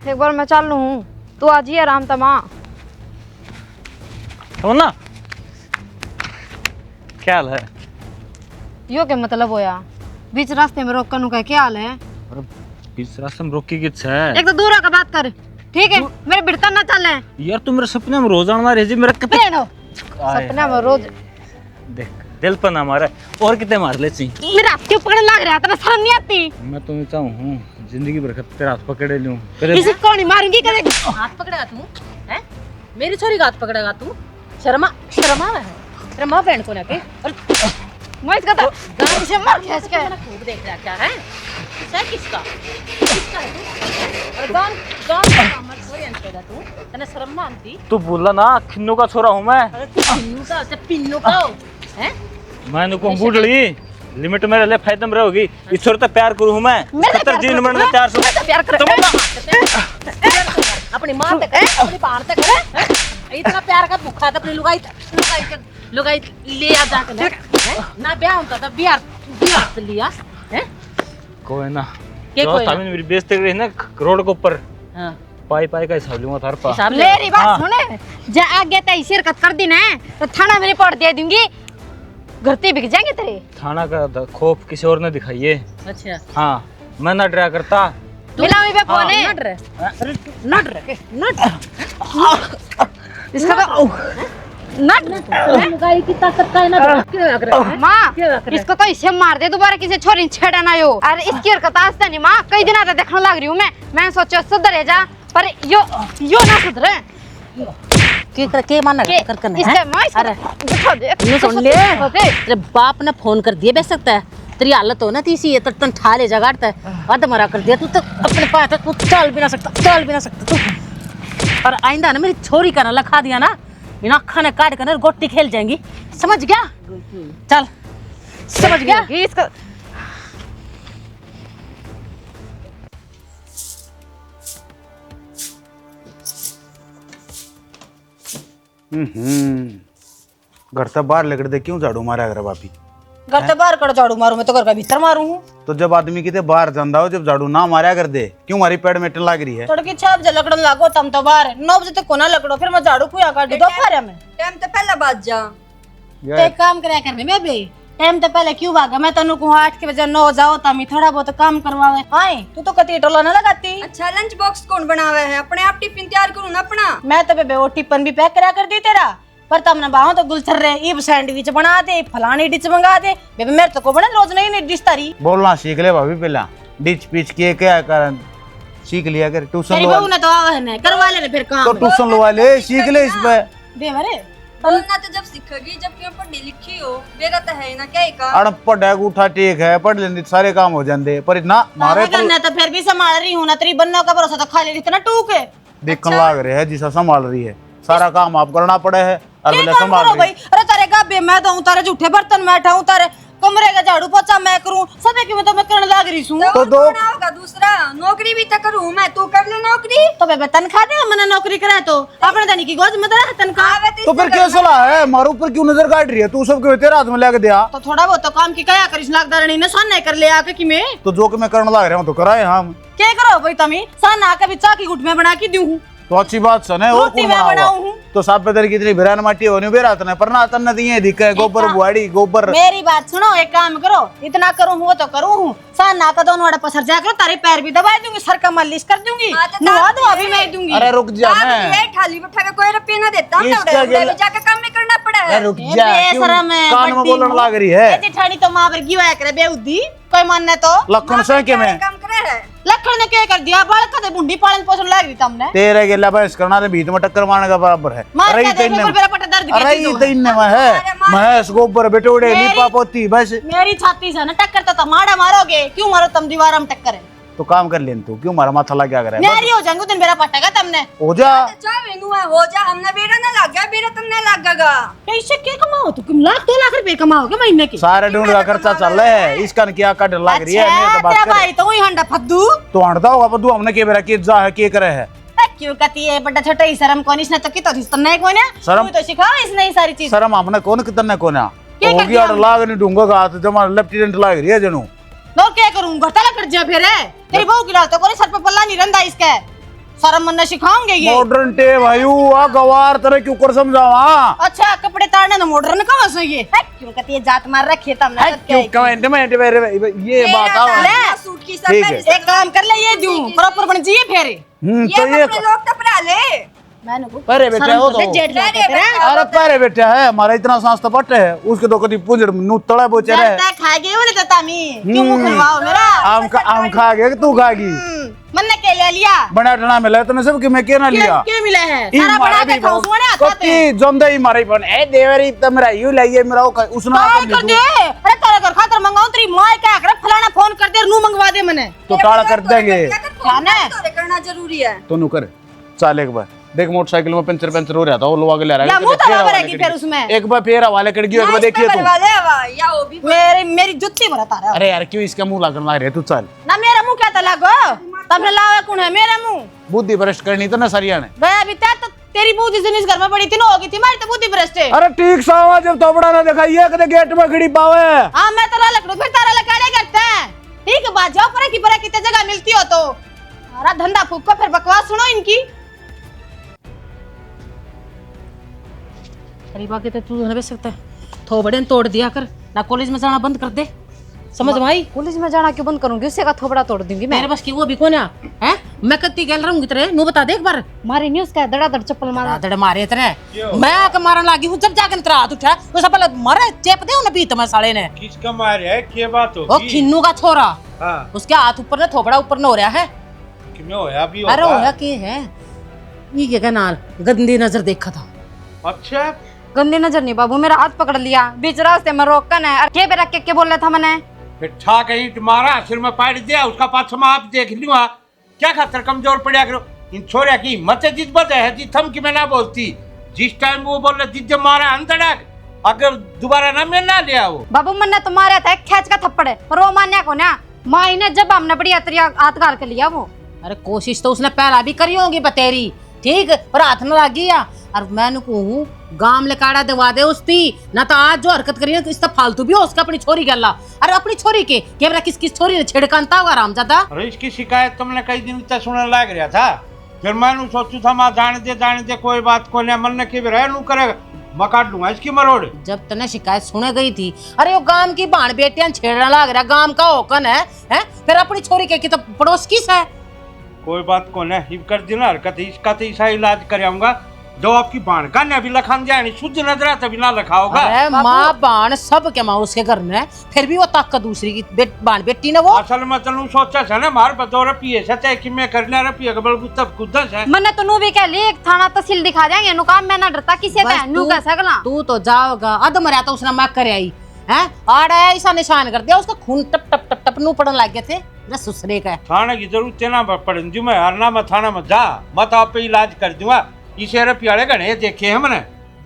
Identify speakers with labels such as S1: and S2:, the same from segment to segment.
S1: एक बार मैं चालू हूँ, तू आज ही आराम तमा।
S2: ना क्या हाल है?
S1: यो क्या मतलब होया? बीच रास्ते में रोक कनु का क्या हाल है?
S2: अरे बीच रास्ते में रोक के किस है?
S1: एक तो दूर का बात कर, ठीक है? मेरे बिड़ता ना चल है
S2: यार तू मेरे सपने में रोज आना रही मेरा कितने
S1: सपना में रोज
S2: देख दिल पर ना मारे और कितने मार ले ची
S1: मेरा हाथ क्यों पकड़ने लग रहा है? तेरा शर्म नहीं आती?
S2: मैं तुम्हें चाहूँ जिंदगी भर तेरा हाथ पकड़े लूं
S1: किसी को नहीं मारूंगी करेगी।
S3: हाथ पकड़ेगा तू? हैं? मेरी छोरी का हाथ पकड़ेगा तू? शर्मा शर्मा है तेरा माँ बहन को लेके और
S1: मैं इसका तो गाड़ी से मार खींच के
S3: खूब देख रहा क्या है? किसका किसका है तू? और गान गान का मत छोरी अंतेगा तू तने शर्म ना आती?
S2: तू बोला ना खिन्नू का छोरा हूँ मैं।
S3: अरे तू पिन्नू का से पिन्नू का हो हैं?
S2: मैं को बूढ़ी लिमिट मेरे लिए फायदे में रहोगी। इस छोरे तो प्यार करूँ हूँ मैं 70 जीवन में 400
S1: प्यार कर
S3: अपनी माँ तक अपनी बाहर तक है इतना प्यार का भूखा था अपनी लुगाई ले आ जाकर ना ब्याह होता था बिहार से लिया है
S2: कोई ना
S3: के
S2: जो
S3: कोई ना?
S2: मेरी बेइज्जती करी ना रोड के ऊपर
S3: हाँ
S2: पाई पाई का हिसाब लूंगा थार पा।
S3: हिसाब ले
S1: मेरी बात सुने, जा आगे तय शिरकत कर दी ना तो थाना में रिपोर्ट दे दूंगी, घरते बिक जाएंगे तेरे।
S2: थाना का खौफ किसी और ने दिखाइए।
S3: अच्छा
S2: हाँ मैं ना डरा करता।
S1: मिलावी पे फोन है
S3: नट रहे नट रहे
S1: इसका तो नट
S3: लुगाई की ताकत का है ना क्यों लग रहा है
S1: माँ
S3: क्यों लग रहा है?
S1: इसको तो इसे मार दे दोबारा किसी छोरी छेड़ा ना हो। अरे इसकी हरकत आज तक नहीं माँ, कई दिन आता देखने लग रही हूँ मैंने सोचा सुधरे जा पर यो ना सुधरे।
S3: के माना कर करना
S1: इसके
S3: है
S1: माँ
S3: अरे
S1: देखो देख
S3: ये सुन ले
S1: देख।
S3: तेरे बाप ने फोन कर दिया बेच सकता है तेरी हालत हो ना तीसी ये तन ठा ले जगाड़ता है हद मरा कर दिया तू तो अपने पास तू चल भी ना सकता तू और आइंदा ना मेरी छोरी का ना लखा दिया ना इन आँखा ने काट कर ना गोटी खेल जाएंगी समझ गया चल समझ गया
S1: इसका
S4: घर से बाहर लेकर दे क्यों झाड़ू मारा अगर भाभी?
S3: घर से बाहर कर झाड़ू मारू मैं तो घर का भीतर मारू हूँ
S4: तो जब आदमी कितने बाहर जाता हो जब झाड़ू ना मारा कर दे क्यों हमारी पेड़ मेटन लग रही है?
S3: तड़की 6 बजे लकड़न लागो तम तो बाहर 9 बजे तक कोना लकड़ो फिर मैं झाड़ू कुया काट दो फारे में
S5: टाइम तो पहले बात जा
S3: तो एक काम कराया करने में बे टाइम तो पहले क्यों भागा मैं तनु को 8 के बजे 9 जाओ तमी थोड़ा बहुत काम करवावे आए तू तो कती टोला ना लगाती
S5: अच्छा लंच बॉक्स कौन बनावे है? अपने आप टिफिन तैयार करूँ ना अपना।
S3: मैं तो बेबे वो टिफिन भी पैक करा कर दी तेरा पर तुमने बाहों तो गुलछर रहे इब सैंडविच बना दे फलानी डिश मंगा दे बेबे मेरे तो को बने रोज नहीं डिश तारी
S4: बोलना सीख ले भाभी पहला डिच पिच के क्या कर सीख लिया कर ट्यूशन
S3: तेरी बहू ने तो आवा है ना करवा ले फिर काम
S4: तो ट्यूशन लगा ले सीख ले इस पे
S3: दे मरे
S5: बोलना तो जब सीखेगी जब क्यों पढ़ी लिखी हो मेरा तो है ना क्या का
S4: अड़पड़ है उठा टेक है पढ़ लेंगे सारे काम हो जाते पर इतना मारे तो
S3: करना तो फिर भी संभाल रही हूं ना तेरी बन्नों का भरोसा तो खाली इतना टूक है
S4: देखने लग रहे है जिसा संभाल रही है सारा काम आप करना पड़े है और
S3: क्या
S4: बोले
S3: काम
S4: संभाल
S3: करो
S4: रही
S3: भाई अरे तारे गाबे मैं दूं तारे झूठे बर्तन मैं उठाऊं तारे कमरे का झाड़ू पोछा मैं करूं सब एक में तो मैं करने लग रही हूं
S4: तो दो
S5: होगा दूसरा नौकरी भी तो करूँ मैं, तू कर ले नौकरी।
S3: तो बेबे तनखा दे मैंने नौकरी करा तो अपने दानी की गोद में तेरा तनखा
S5: आवे
S4: तो फिर क्या सलाह है मारो ऊपर क्यों नजर काट रही है तू सबके तेरे हाथ में लेके दिया
S3: तो थोड़ा बहुत तो काम की कया करिस लागदार नहीं ना सान नहीं कर ले आके कि मैं
S4: तो जो कि मैं करने लग रहा हूँ तो कराए हम
S3: क्या करो भाई तमी सान आके भी चाकी गुट में बना के दूं हूं
S4: तो अच्छी बात सुन है और
S3: रोटी
S4: कौन
S3: मैं
S4: बनाऊंगा
S3: बनाऊं हूं
S4: तो साफ पे तेरी कितनी बिरान माटी होनी बेरा तने पर ना तन्ने दिए दिखे गोबर बुआड़ी गोबर
S3: मेरी बात सुनो एक काम करो इतना करूं वो तो करूं हूं सान ना का दोनों वाला पसर जा करो तारे पैर भी दबा दूंगी सर का मालिश कर दूंगी
S5: हाँ, तो
S3: नुआ
S5: साथ
S3: दुआ
S5: में
S3: भी मैं दूंगी
S4: अरे रुक जा मैं
S5: थाली बैठा के कोई रुपया ना देता
S4: इसका
S5: भी जाके काम नहीं करना पड़ा है।
S4: अरे रुक
S3: ए,
S4: जा क्यों
S3: बेशरम है,
S4: कान में
S3: बड्डी
S4: बोलने
S3: हूँ।
S4: लग रही है
S3: ए जेठानी तो मां पर गिवाया करे बेउद्दी कोई मानने तो
S4: लखन से के में
S5: काम करे है
S3: लखन ने क्या कर दिया बाल का बुंडी पालन पोषण लग रही तुमने
S4: तेरे के लिए बहस करना रे बीच में टक्कर मारने का बराबर है
S3: मार
S4: अरे
S3: के
S4: इतने
S3: देखो मेरा पट दर्द
S4: अरे
S3: के
S4: इतने में है महेश गोबर बेटोड़े
S3: मेरी-
S4: लिपा पोती बस
S3: मेरी छाती से ना टक्कर तो माड़ा मारोगे क्यों मारो तुम दीवार में टक्कर है
S4: तो काम कर लेन तू क्यों मारा माथा लग क्या करे
S3: मेरी हो जाएंगे दिन मेरा पटेगा तुमने
S4: हो जा
S5: चाहे नुआ हो जा हमने बेरा ना लग गया बेरा तुमने लगेगा।
S3: कैसे क्या कमाओ तुम लाख 2 लाख रुपए कमाओगे महीने के
S4: सारे ढूंढ का खर्चा चल रहा है इसका क्या कट लग रही है मेरे
S3: अच्छा
S4: तो बात
S3: तेरा
S4: कर
S3: भाई तो वही हंडा फद्दू
S4: तो हटता होगा पदू हमने के बेरा के जा है के करे है
S3: क्यों कहती है बड़ा छोटा ही शर्म कोनी इसने तो की तो रिश्ता नहीं कोने
S4: शर्म-
S3: तू तो सिखा इसने ही सारी चीज
S4: शर्म हमने कौन कितने कोना
S3: क्या कर
S4: होगी
S3: दिया
S4: और लाग नहीं ढूंढो का हाथ जमा लेफ्टिनेंट लाग रही है जनू
S3: तो क्या करूं घटाला कर जा फिर तेरी बहू की लाल तो कोनी सर पे पल्ला नहीं रंदा इसका शर्म मन्ना सिखाओगे ये?
S4: मॉडर्न टे भाई आ गवार तरह क्यों कर समझावा।
S3: अच्छा कपड़े तारने तो मॉडर्न कहाँ से ये? क्यों कहती है जात मार रखी है तुमने?
S4: क्यों कमेंट में ये बात आओ।
S3: ले
S5: सूट की
S4: ठीक है।
S5: सब
S3: एक काम कर ले, ये दूं प्रॉपर बन जाइए फेरे।
S4: तो
S5: ये अपने लोग कपड़ा ले।
S4: परे बेटा हो तो
S3: जेड लाके तेरा
S4: अरे परे बेटा है हमारा इतना सांस तो पट है उसके तो कभी पुंजड़ नु तड़ा बोचे रहे।
S3: जलता खा गए वो नहीं तामी क्यों मुंह खुलवाओ मेरा?
S4: आम खा गए तू खागी
S3: मन्ने के ले लिया
S4: बना टना मिला तने सब कि मैं के ना लिया
S3: क्यों मिला है? सारा बना के खाऊं सोने आता
S4: कति जंदे ही मारे बन ए देवरी तमरा यू लाइए मेरा उसना
S3: काय कर दे? अरे तारा घर खातर मंगाऊं तेरी मां क्या कर फलाना फोन कर दे नु मंगवा दे मने
S4: तो टाड़ा कर देंगे
S3: क्या ना
S5: करना जरूरी है।
S4: तो नु कर चल एक बार देख मोटरसाइकिल में पंचर हो रहा था वो लोग आगे ले रहा
S3: या मुंह तो भरेगी फिर उसमें।
S4: एक बार फेर हवाले कर गयो एक बार देखिए तू
S5: या वो भी
S3: मेरी जुत्ती भरा तारा।
S4: अरे यार क्यों इसका मुंह लागन लाग रहे तू चल
S3: ना मेरा मुंह क्या तला गो तमने लावे कौन है मेरा मुंह?
S4: बुद्धि भ्रष्ट करनी तो ना सरिया ने
S3: गया अभी तक तो तेरी बुद्धि जिस दिन इस घर में पड़ी थी ना होगी थी मारी तो बुद्धि भ्रष्ट है।
S4: अरे ठीक सा हुआ जब तोबड़ा ना दिखाइए कदे गेट में खड़ी पावे।
S3: हां मैं तो लकड़ू फिर तारा लकाड़े करते हैं। ठीक है बात जाओ पर कितने जगह मिलती हो तो सारा धंधा फूक को फिर बकवास सुनो इनकी। अरे बाकी तो तू ना बेच सकता है थोबड़े तोड़ दिया कर ना कॉलेज में जाना बंद कर दे समझ भाई।
S1: पुलिस में जाना क्यों बंद करूंगी? उससे का थोबड़ा तोड़ दूंगी मैं।
S3: मेरे पास की वो भी कौन है मैं कत्ती गल रहूंगी तेरे नु बता दे एक बार।
S1: मारे नहीं उसका धड़ाधड़ चप्पल मारा।
S3: धड़ मारे तेरे मैं आके मारन लागी हूं जब जाके तेरा हाथ उठा तो सब पहले मारे चेप दे उन्हें बीत में साले ने।
S6: किसका मार है क्या बात हो?
S3: वो खिन्नू का छोरा
S6: हाँ
S3: उसके हाथ ऊपर ने थोबड़ा ऊपर न हो रहा है।
S6: किमें होया भी
S3: अरे
S6: होगा।
S3: होया के है ये क्या नाल गंदी नजर देखा था।
S6: अच्छा
S1: गंदी नजर नहीं बाबू, मेरा हाथ पकड़ लिया बीच रास्ते में रोकन है और के बेरा के बोल रहा था मैंने।
S6: फिर ठा कहीं मारा सिर में पाड़ दिया उसका पाछा में आप देख लिया क्या खातर कमजोर पड़ा करो। इन छोरिया की हिम्मत है जिस बदे है जिस थम की मैं ना बोलती जिस टाइम वो बोल रहे जिस मारा अंदर अगर दोबारा ना मैं ना लिया वो।
S1: बाबू मैंने तो मारा था खेच का थप्पड़ है पर वो मान्या को ना माई ने जब हमने बढ़िया तरिया हाथ गाल के लिया वो।
S3: अरे कोशिश तो उसने पहला भी करी होगी बतेरी ठीक पर हाथ न लग गया। और मैं कहूँ गांव लेकाड़ा दवा दे उसकी ना तो आज जो हरकत करी है इस फालतू भी हो उसका अपनी छोरी गल्ला। अरे अपनी छोरी के कैमरा किस किस छोरी ने छिड़कानता होगा आराम ज्यादा।
S6: अरे इसकी शिकायत तुमने कई दिन तक सुनने लग रहा था फिर मैंने सोचू था मां जाने दे कोई बात को नहीं मन ने के भी रह नू करेगा मैं काट लूंगा इसकी मरोड़।
S3: जब तने शिकायत सुने गई थी अरे वो गांव की बाण बेटियां छेड़ने लग रहा गांव का होकन है फिर अपनी छोरी के तो पड़ोस किस है।
S6: कोई बात को नहीं कर दी ना हरकत इसका तो ऐसा इलाज कराऊंगा जो आपकी बाण का ने अभी लखान जाए शुद्ध नजरा तभी ना लखा होगा।
S3: अरे माँ बाण सब के माँ उसके घर में फिर भी वो ताकत दूसरी की बाण बेटी ने वो
S6: असल में तनु सोचा था ना मार बतौर पिए सच्चाई कि मैं करने रहा पिए कबल तब कुदस है।
S1: मैंने तो नू भी कह ली एक थाना तहसील दिखा देंगे नु काम मैं ना डरता किसी का नू कह सकला।
S3: तू तो जाओगा अध मरिया तो उसने मार कर आई है आड़ आया ऐसा निशान कर दिया उसका खून टप टप टप टप नू पड़न लग गए थे ससुरे का।
S6: थाने की जरूरत है ना पड़न जू मैं हरना में थाना में जा मत आप पे इलाज कर दूंगा इसे रुपयाड़े गणे देखे हमने।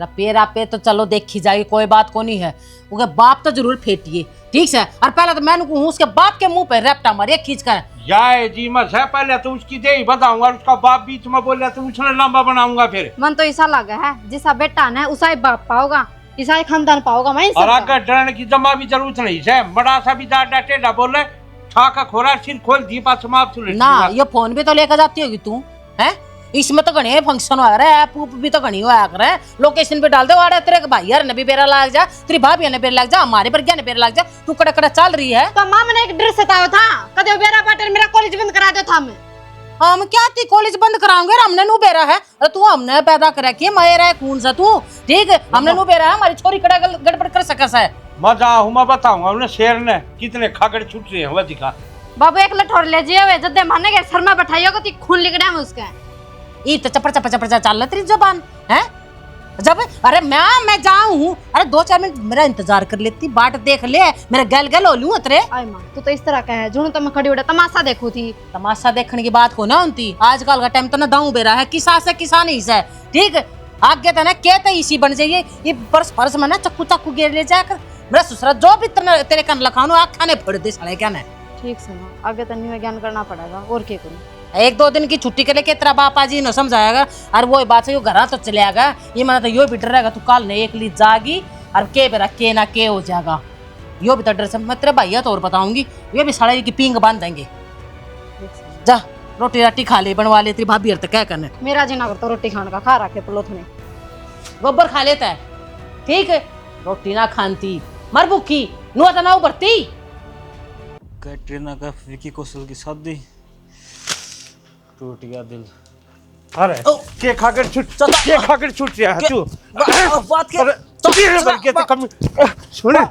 S3: रपे रापे तो चलो देखी जाएगी कोई बात को नहीं है उसके बाप तो जरूर फेटिए ठीक है। और पहले तो मैंने कहूँ उसके बाप के मुंह पे रैप्टा मारे खींच कर
S6: जाए जी मत है पहले तो उसकी दे ही बताऊंगा उसका बाप बीच में बोल रहा तो उसने लंबा बनाऊंगा फिर।
S1: मन तो ऐसा लगा है जिसा बेटा है उसा ही बाप पाओगा ईसा ही खानदान पाओगा मैं।
S6: और आगे डरने की जमा भी जरूरत नहीं है बड़ा सा भी दादा टेढ़ा बोले ठाका खोरा सिर खोल दी पास समाप्त
S3: ना ये फोन भी तो लेकर जाती होगी तू है इसमें तो घने फंक्शन हो रहा है पूप भी तो घनी होया कर है लोकेशन पे डाल दे वाड़ा तेरे भाई यार ने भी बेरा लग जा तेरी भाभी ने बेरा लग जा हमारे पर क्या ने बेरा लग जा तू कड़ा कड़ा चल रही है।
S1: तो मां मैंने एक ड्रेस सताया था कदे बेरा पाटर मेरा कॉलेज बंद करा दो था मैं।
S3: हम क्या थी कॉलेज बंद कराऊंगे हमने नु बेरा है अरे तू हमने पैदा करा के मेरा है खून सा तू ठीक है हमने नु बेरा है हमारी छोरी कड़ा गड़बड़ कर सकस है।
S6: मजा हूं मैं बताऊंगा उन्हें शेर ने कितने खाकड़ छूट रहे हैं वह दिखा।
S1: बाबू एक लठोर ले जिए वे जदे माने के सर में बैठाइयो को ती खून लिकड़ा है उसका
S3: ये तो चपड़ चपड़ चपड़ चल तेरी जबान है जब अरे मैं जाऊं हूं अरे 2-4 मिनट मेरा इंतजार कर लेती बाट देख ले मेरा गल गल हो लूं तेरे।
S1: आई मां तू तो इस तरह का है जुनू तो मैं खड़ी उड़ा तमाशा देखू थी
S3: तमाशा देखने की बात को ना होती आजकल का टाइम तो ना दाऊ बेरा है किसा से किसा नहीं है ठीक आगे तो ना कहते इसी बन जाइए ये बरस फरस में ना चक्कू चक्कू गिर ले जाकर मेरा ससुरा जो भी तेरे कन लखानो आखा ने फोड़ दे साले क्या ने।
S1: ठीक सुनो आगे तो नहीं ज्ञान करना पड़ेगा और क्या करूं
S3: 1-2 दिन की छुट्टी के लिए तेरा बापा जी न समझाएगा और वो बात से घर तो चले आएगा ये मना तो यो भी डर रहेगा तू कल ने एक ली जागी और के बेरा के ना के हो जाएगा यो भी तो डर से मैं तेरे भैया तो और बताऊंगी ये भी साड़े की पींग बांध देंगे जा रोटी राटी खा ले, बनवा ले, तेरी भाभी हर तक क्या करना है?
S1: मेरा जी ना करता रोटी खाने का, खा रखे पलोथ में।
S3: गोबर खा लेता है, ठीक है, रोटी ना खानती मर भूखी नुआ तो ना उबरती।
S2: कैटरीना का विकी कौशल की शादी, टूट गया दिल।
S6: अरे के खाकर छूट रहा है तू।
S3: बात के
S6: अरे तेरे पर के तो कम सुन,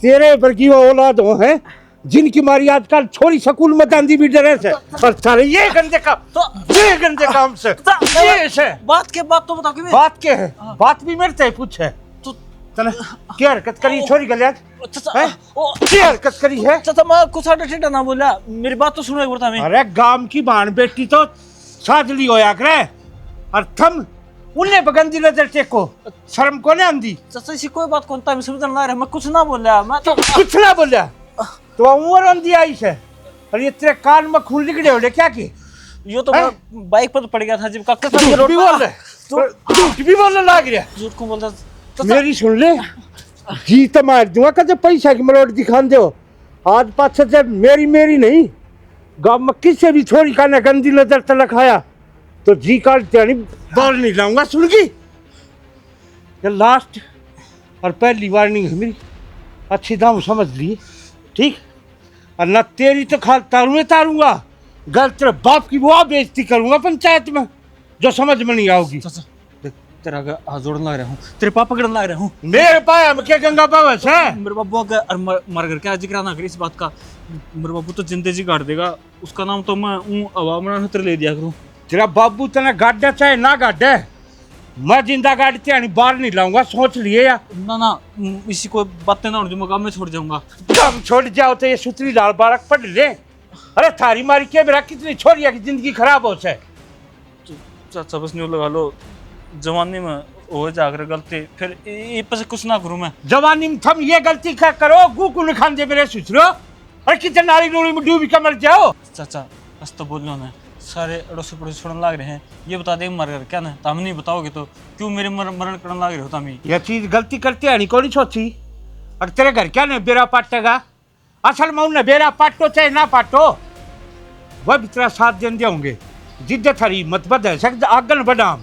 S6: तेरे पर की वो औलाद हो है जिनकी मारी आजकल छोरी स्कूल में दांदी भी डरे से, और सारे ये गंदे काम से ये से
S3: बात के बात तो बता के
S6: बात के है, बात भी मेरे से पूछ है तू तने क्या हरकत करी छोरी गले आज है, क्या हरकत करी है?
S2: चाचा मैं कुछ आटा टीटा ना बोला, मेरी बात तो सुनो एक बार।
S6: अरे गांव की बाण बेटी तो साजली होया करे, और थम उन्हें बगंदी नजर टेको, शर्म को नहीं आंदी?
S2: चाचा इसी कोई बात कौन था, मैं समझ ना रहा, मैं कुछ ना बोला, मैं तो
S6: कुछ ना बोला तो उम्र आंदी आई है, और ये तेरे कान में खून निकले हो क्या की?
S2: यो तो मैं बाइक पर तो पड़ गया था जब काका
S6: झूठ भी बोल रहे, झूठ भी बोलने लग रहा।
S2: झूठ को बोलता
S6: मेरी सुन ले, जी तो मार दूंगा का जब पैसा की मलोट दिखान दो, आज पाँच जब मेरी नहीं गाँव में किसी भी छोरी का ना गंदी नजर तलक आया तो जी काट त्यानी बोल नहीं लाऊंगा। सुन गई, ये लास्ट और पहली वार्निंग है मेरी, अच्छी दाम समझ लिए ठीक, और ना तेरी तो खाल तारूंगा, गलत तेरे बाप की वो बेइज्जती करूंगा पंचायत में, जो समझ में नहीं आओगी।
S2: तेरा हाथ जोड़ने लग रहा हूँ, तेरे पापा पकड़ने लग रहा हूँ।
S6: मेरे पाया में क्या गंगा पावस है?
S2: मेरे बाबू का मर कर क्या जिक्र ना करी इस बात का, मेरे बाबू तो जिंदे जी काट देगा, उसका नाम तो मैं हवा में तेरे ले दिया करूँ।
S6: तेरा बाबू तेने गाड़ा चाहे ना गाड़ा, मैं जिंदा गाड़ते यानी बाहर नहीं लाऊंगा, सोच लिए या
S2: ना इसी कोई बातें ना हो जो मकाम में छोड़ जाऊंगा।
S6: कम छोड़ जाओ तो ये सुतरी लाल बालक पढ़ ले। अरे थारी मारी के मेरा कितनी छोरिया की जिंदगी खराब हो से।
S2: चाचा बस न्यू लगा लो, जवानी में हो जाकर गलती, फिर ये पर कुछ ना करूँ मैं।
S6: जवानी में थम ये गलती क्या करो, गु न खान दे मेरे सुचरो, और कितने नाली नूली में डूबी के मर जाओ।
S2: चाचा बस तो बोल लो ना, सारे अड़ोसी पड़ोसी छोड़ने लग रहे हैं, ये बता दे मर कर क्या ना, तुम नहीं बताओगे तो क्यों मेरे मरण करने लग रहे हो तुम?
S6: यह चीज गलती करते हैं नहीं कोई सोची, और तेरे घर क्या नहीं बेरा पाटेगा, असल में उन्हें बेरा पाटो चाहे ना पाटो वह भी तेरा साथ देंगे होंगे, जिद्द थारी मत बदल सकते आगन बढ़ाम।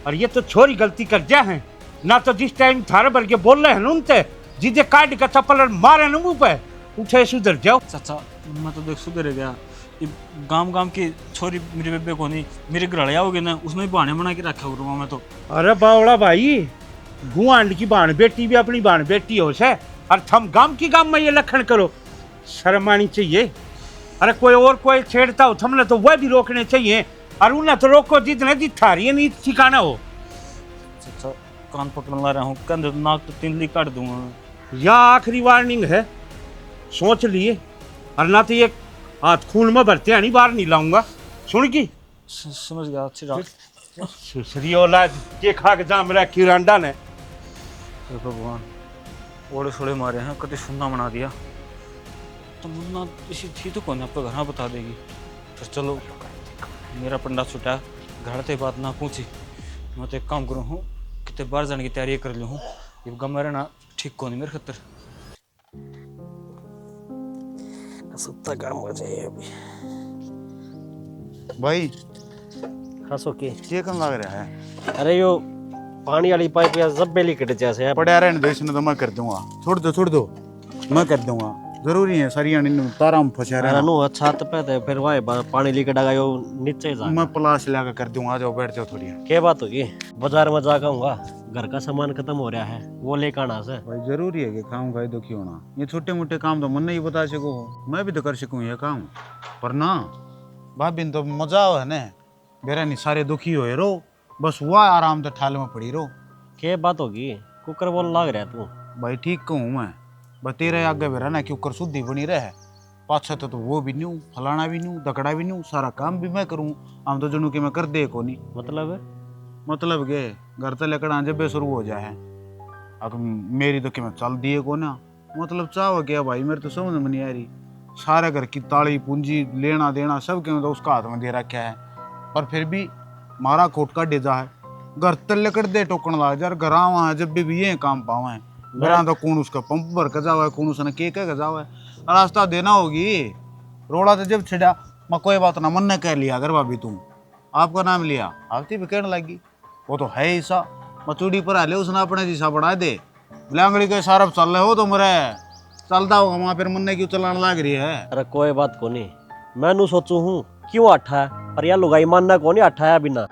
S6: और ये तो छोरी गलती कर जा है ना, तो जिस टाइम थारे भर के बोल रहे हैं उनसे जिदे काट का चप्पल मारे न मुंह पे, उठे सुधर जाओ।
S2: चाचा मैं तो देख सुधर गया, गांव की छोरी मेरी बेबे को नहीं, मेरे घर आओगे ना उसने भी बहाने बना के रखा करूँगा मैं तो।
S6: अरे बावड़ा भाई, गुआंड की बाण बेटी भी अपनी बाण बेटी हो से, और थम गांव की गांव में ये लखन करो, शर्म आनी चाहिए। अरे कोई और कोई छेड़ता हो थमने तो वह भी रोकने चाहिए, और उन्हें तो रोको जितने जी थारी नहीं ठिकाना हो।
S2: चाचा कान पकड़ने ला रहा हूँ, कंधे नाक तो तिनली काट दूंगा।
S6: या आखिरी वार्निंग है, सोच लिए, और ना तो ये हाथ खून में भरते नहीं बाहर नहीं लाऊंगा। सुन की
S2: समझ गया, अच्छी रात।
S6: सुसरी औलाद के खा के जाम रहा किरांडा ने।
S2: भगवान ओड़े सोड़े मारे हैं, कभी सुनना बना दिया, तो मुन्ना इसी थी तो कौन आपको घर बता देगी। फिर चलो मेरा पंडा छुटा, घर से बात ना पूछी, मैं तो एक काम करूँ हूँ कितने बाहर जाने की तैयारी कर लूँ हूँ, ये गम मेरा ना ठीक कौन मेरे खतर सुत्ता काम हो जाए अभी।
S4: भाई
S7: हंसो के
S4: ये कम लग रहा है?
S7: अरे यो पानी वाली पाइप या जब्बे लिकट जैसे है।
S4: पड़ा रहने दो, इसने तो मैं कर दूंगा, छोड़ दो मैं कर दूंगा, जरूरी है सारी तारा में फंसा रहना।
S7: नु छत पे थे फिर वहाँ पानी लिकट आ यो नीचे जा।
S4: मैं प्लास लगा कर दूंगा, जाओ बैठ जाओ थोड़ी।
S7: क्या बात होगी, बाजार में जाकर आऊंगा, घर का सामान खत्म हो रहा है, वो लेकर आना से।
S4: भाई जरूरी है कि काम का दुखी होना, ये छोटे मोटे काम तो मन नहीं बता सको, मैं भी तो कर सकूँ ये काम, पर ना भाभी तो मजा है ना, मेरा नहीं सारे दुखी हो रो, बस वो आराम तो ठाल में पड़ी रो।
S7: क्या बात होगी, कुकर बोल लाग रहा तू?
S4: भाई ठीक कहूँ मैं, बस तेरे आगे बेरा ना कि कुकर शुद्धि बनी रहे, पाछा तो वो भी नहीं, फलाना भी नहीं, दकड़ा भी नहीं, सारा काम भी मैं करूँ, हम तो जनू कि मैं कर दे को नहीं। मतलब के घर तो लकड़ा जब शुरू हो जाए, अब मेरी तो कि मैं चल दिए को ना, मतलब चाहो क्या भाई, मेरे तो समझ में नहीं आ रही, सारे घर की ताली पूंजी लेना देना सब के तो उसका हाथ में दे रखा है, पर फिर भी मारा कोट का डेजा है, घर तले कर दे टोकन लग यार, घर आवा है जब भी ये काम पावा है, मेरा तो कौन उसका पंप भर का जावा है, कौन उसने के जावा है, रास्ता देना होगी, रोड़ा तो जब छिड़ा मैं कोई बात ना मन ने कह लिया अगर भाभी तुम आपका नाम लिया आपती भी कहने लगी वो तो है ही सा मैं चूड़ी पर आले उसने अपने जैसा बना दे लांगड़ी के सारा चल रहे हो तुम रे चलता होगा वहां फिर मन ने क्यों चलाने लग रही है।
S7: अरे कोई बात को नहीं, मैं नू सोचू हूँ क्यों अठा है पर यार लुगाई मानना को नहीं अठा है बिना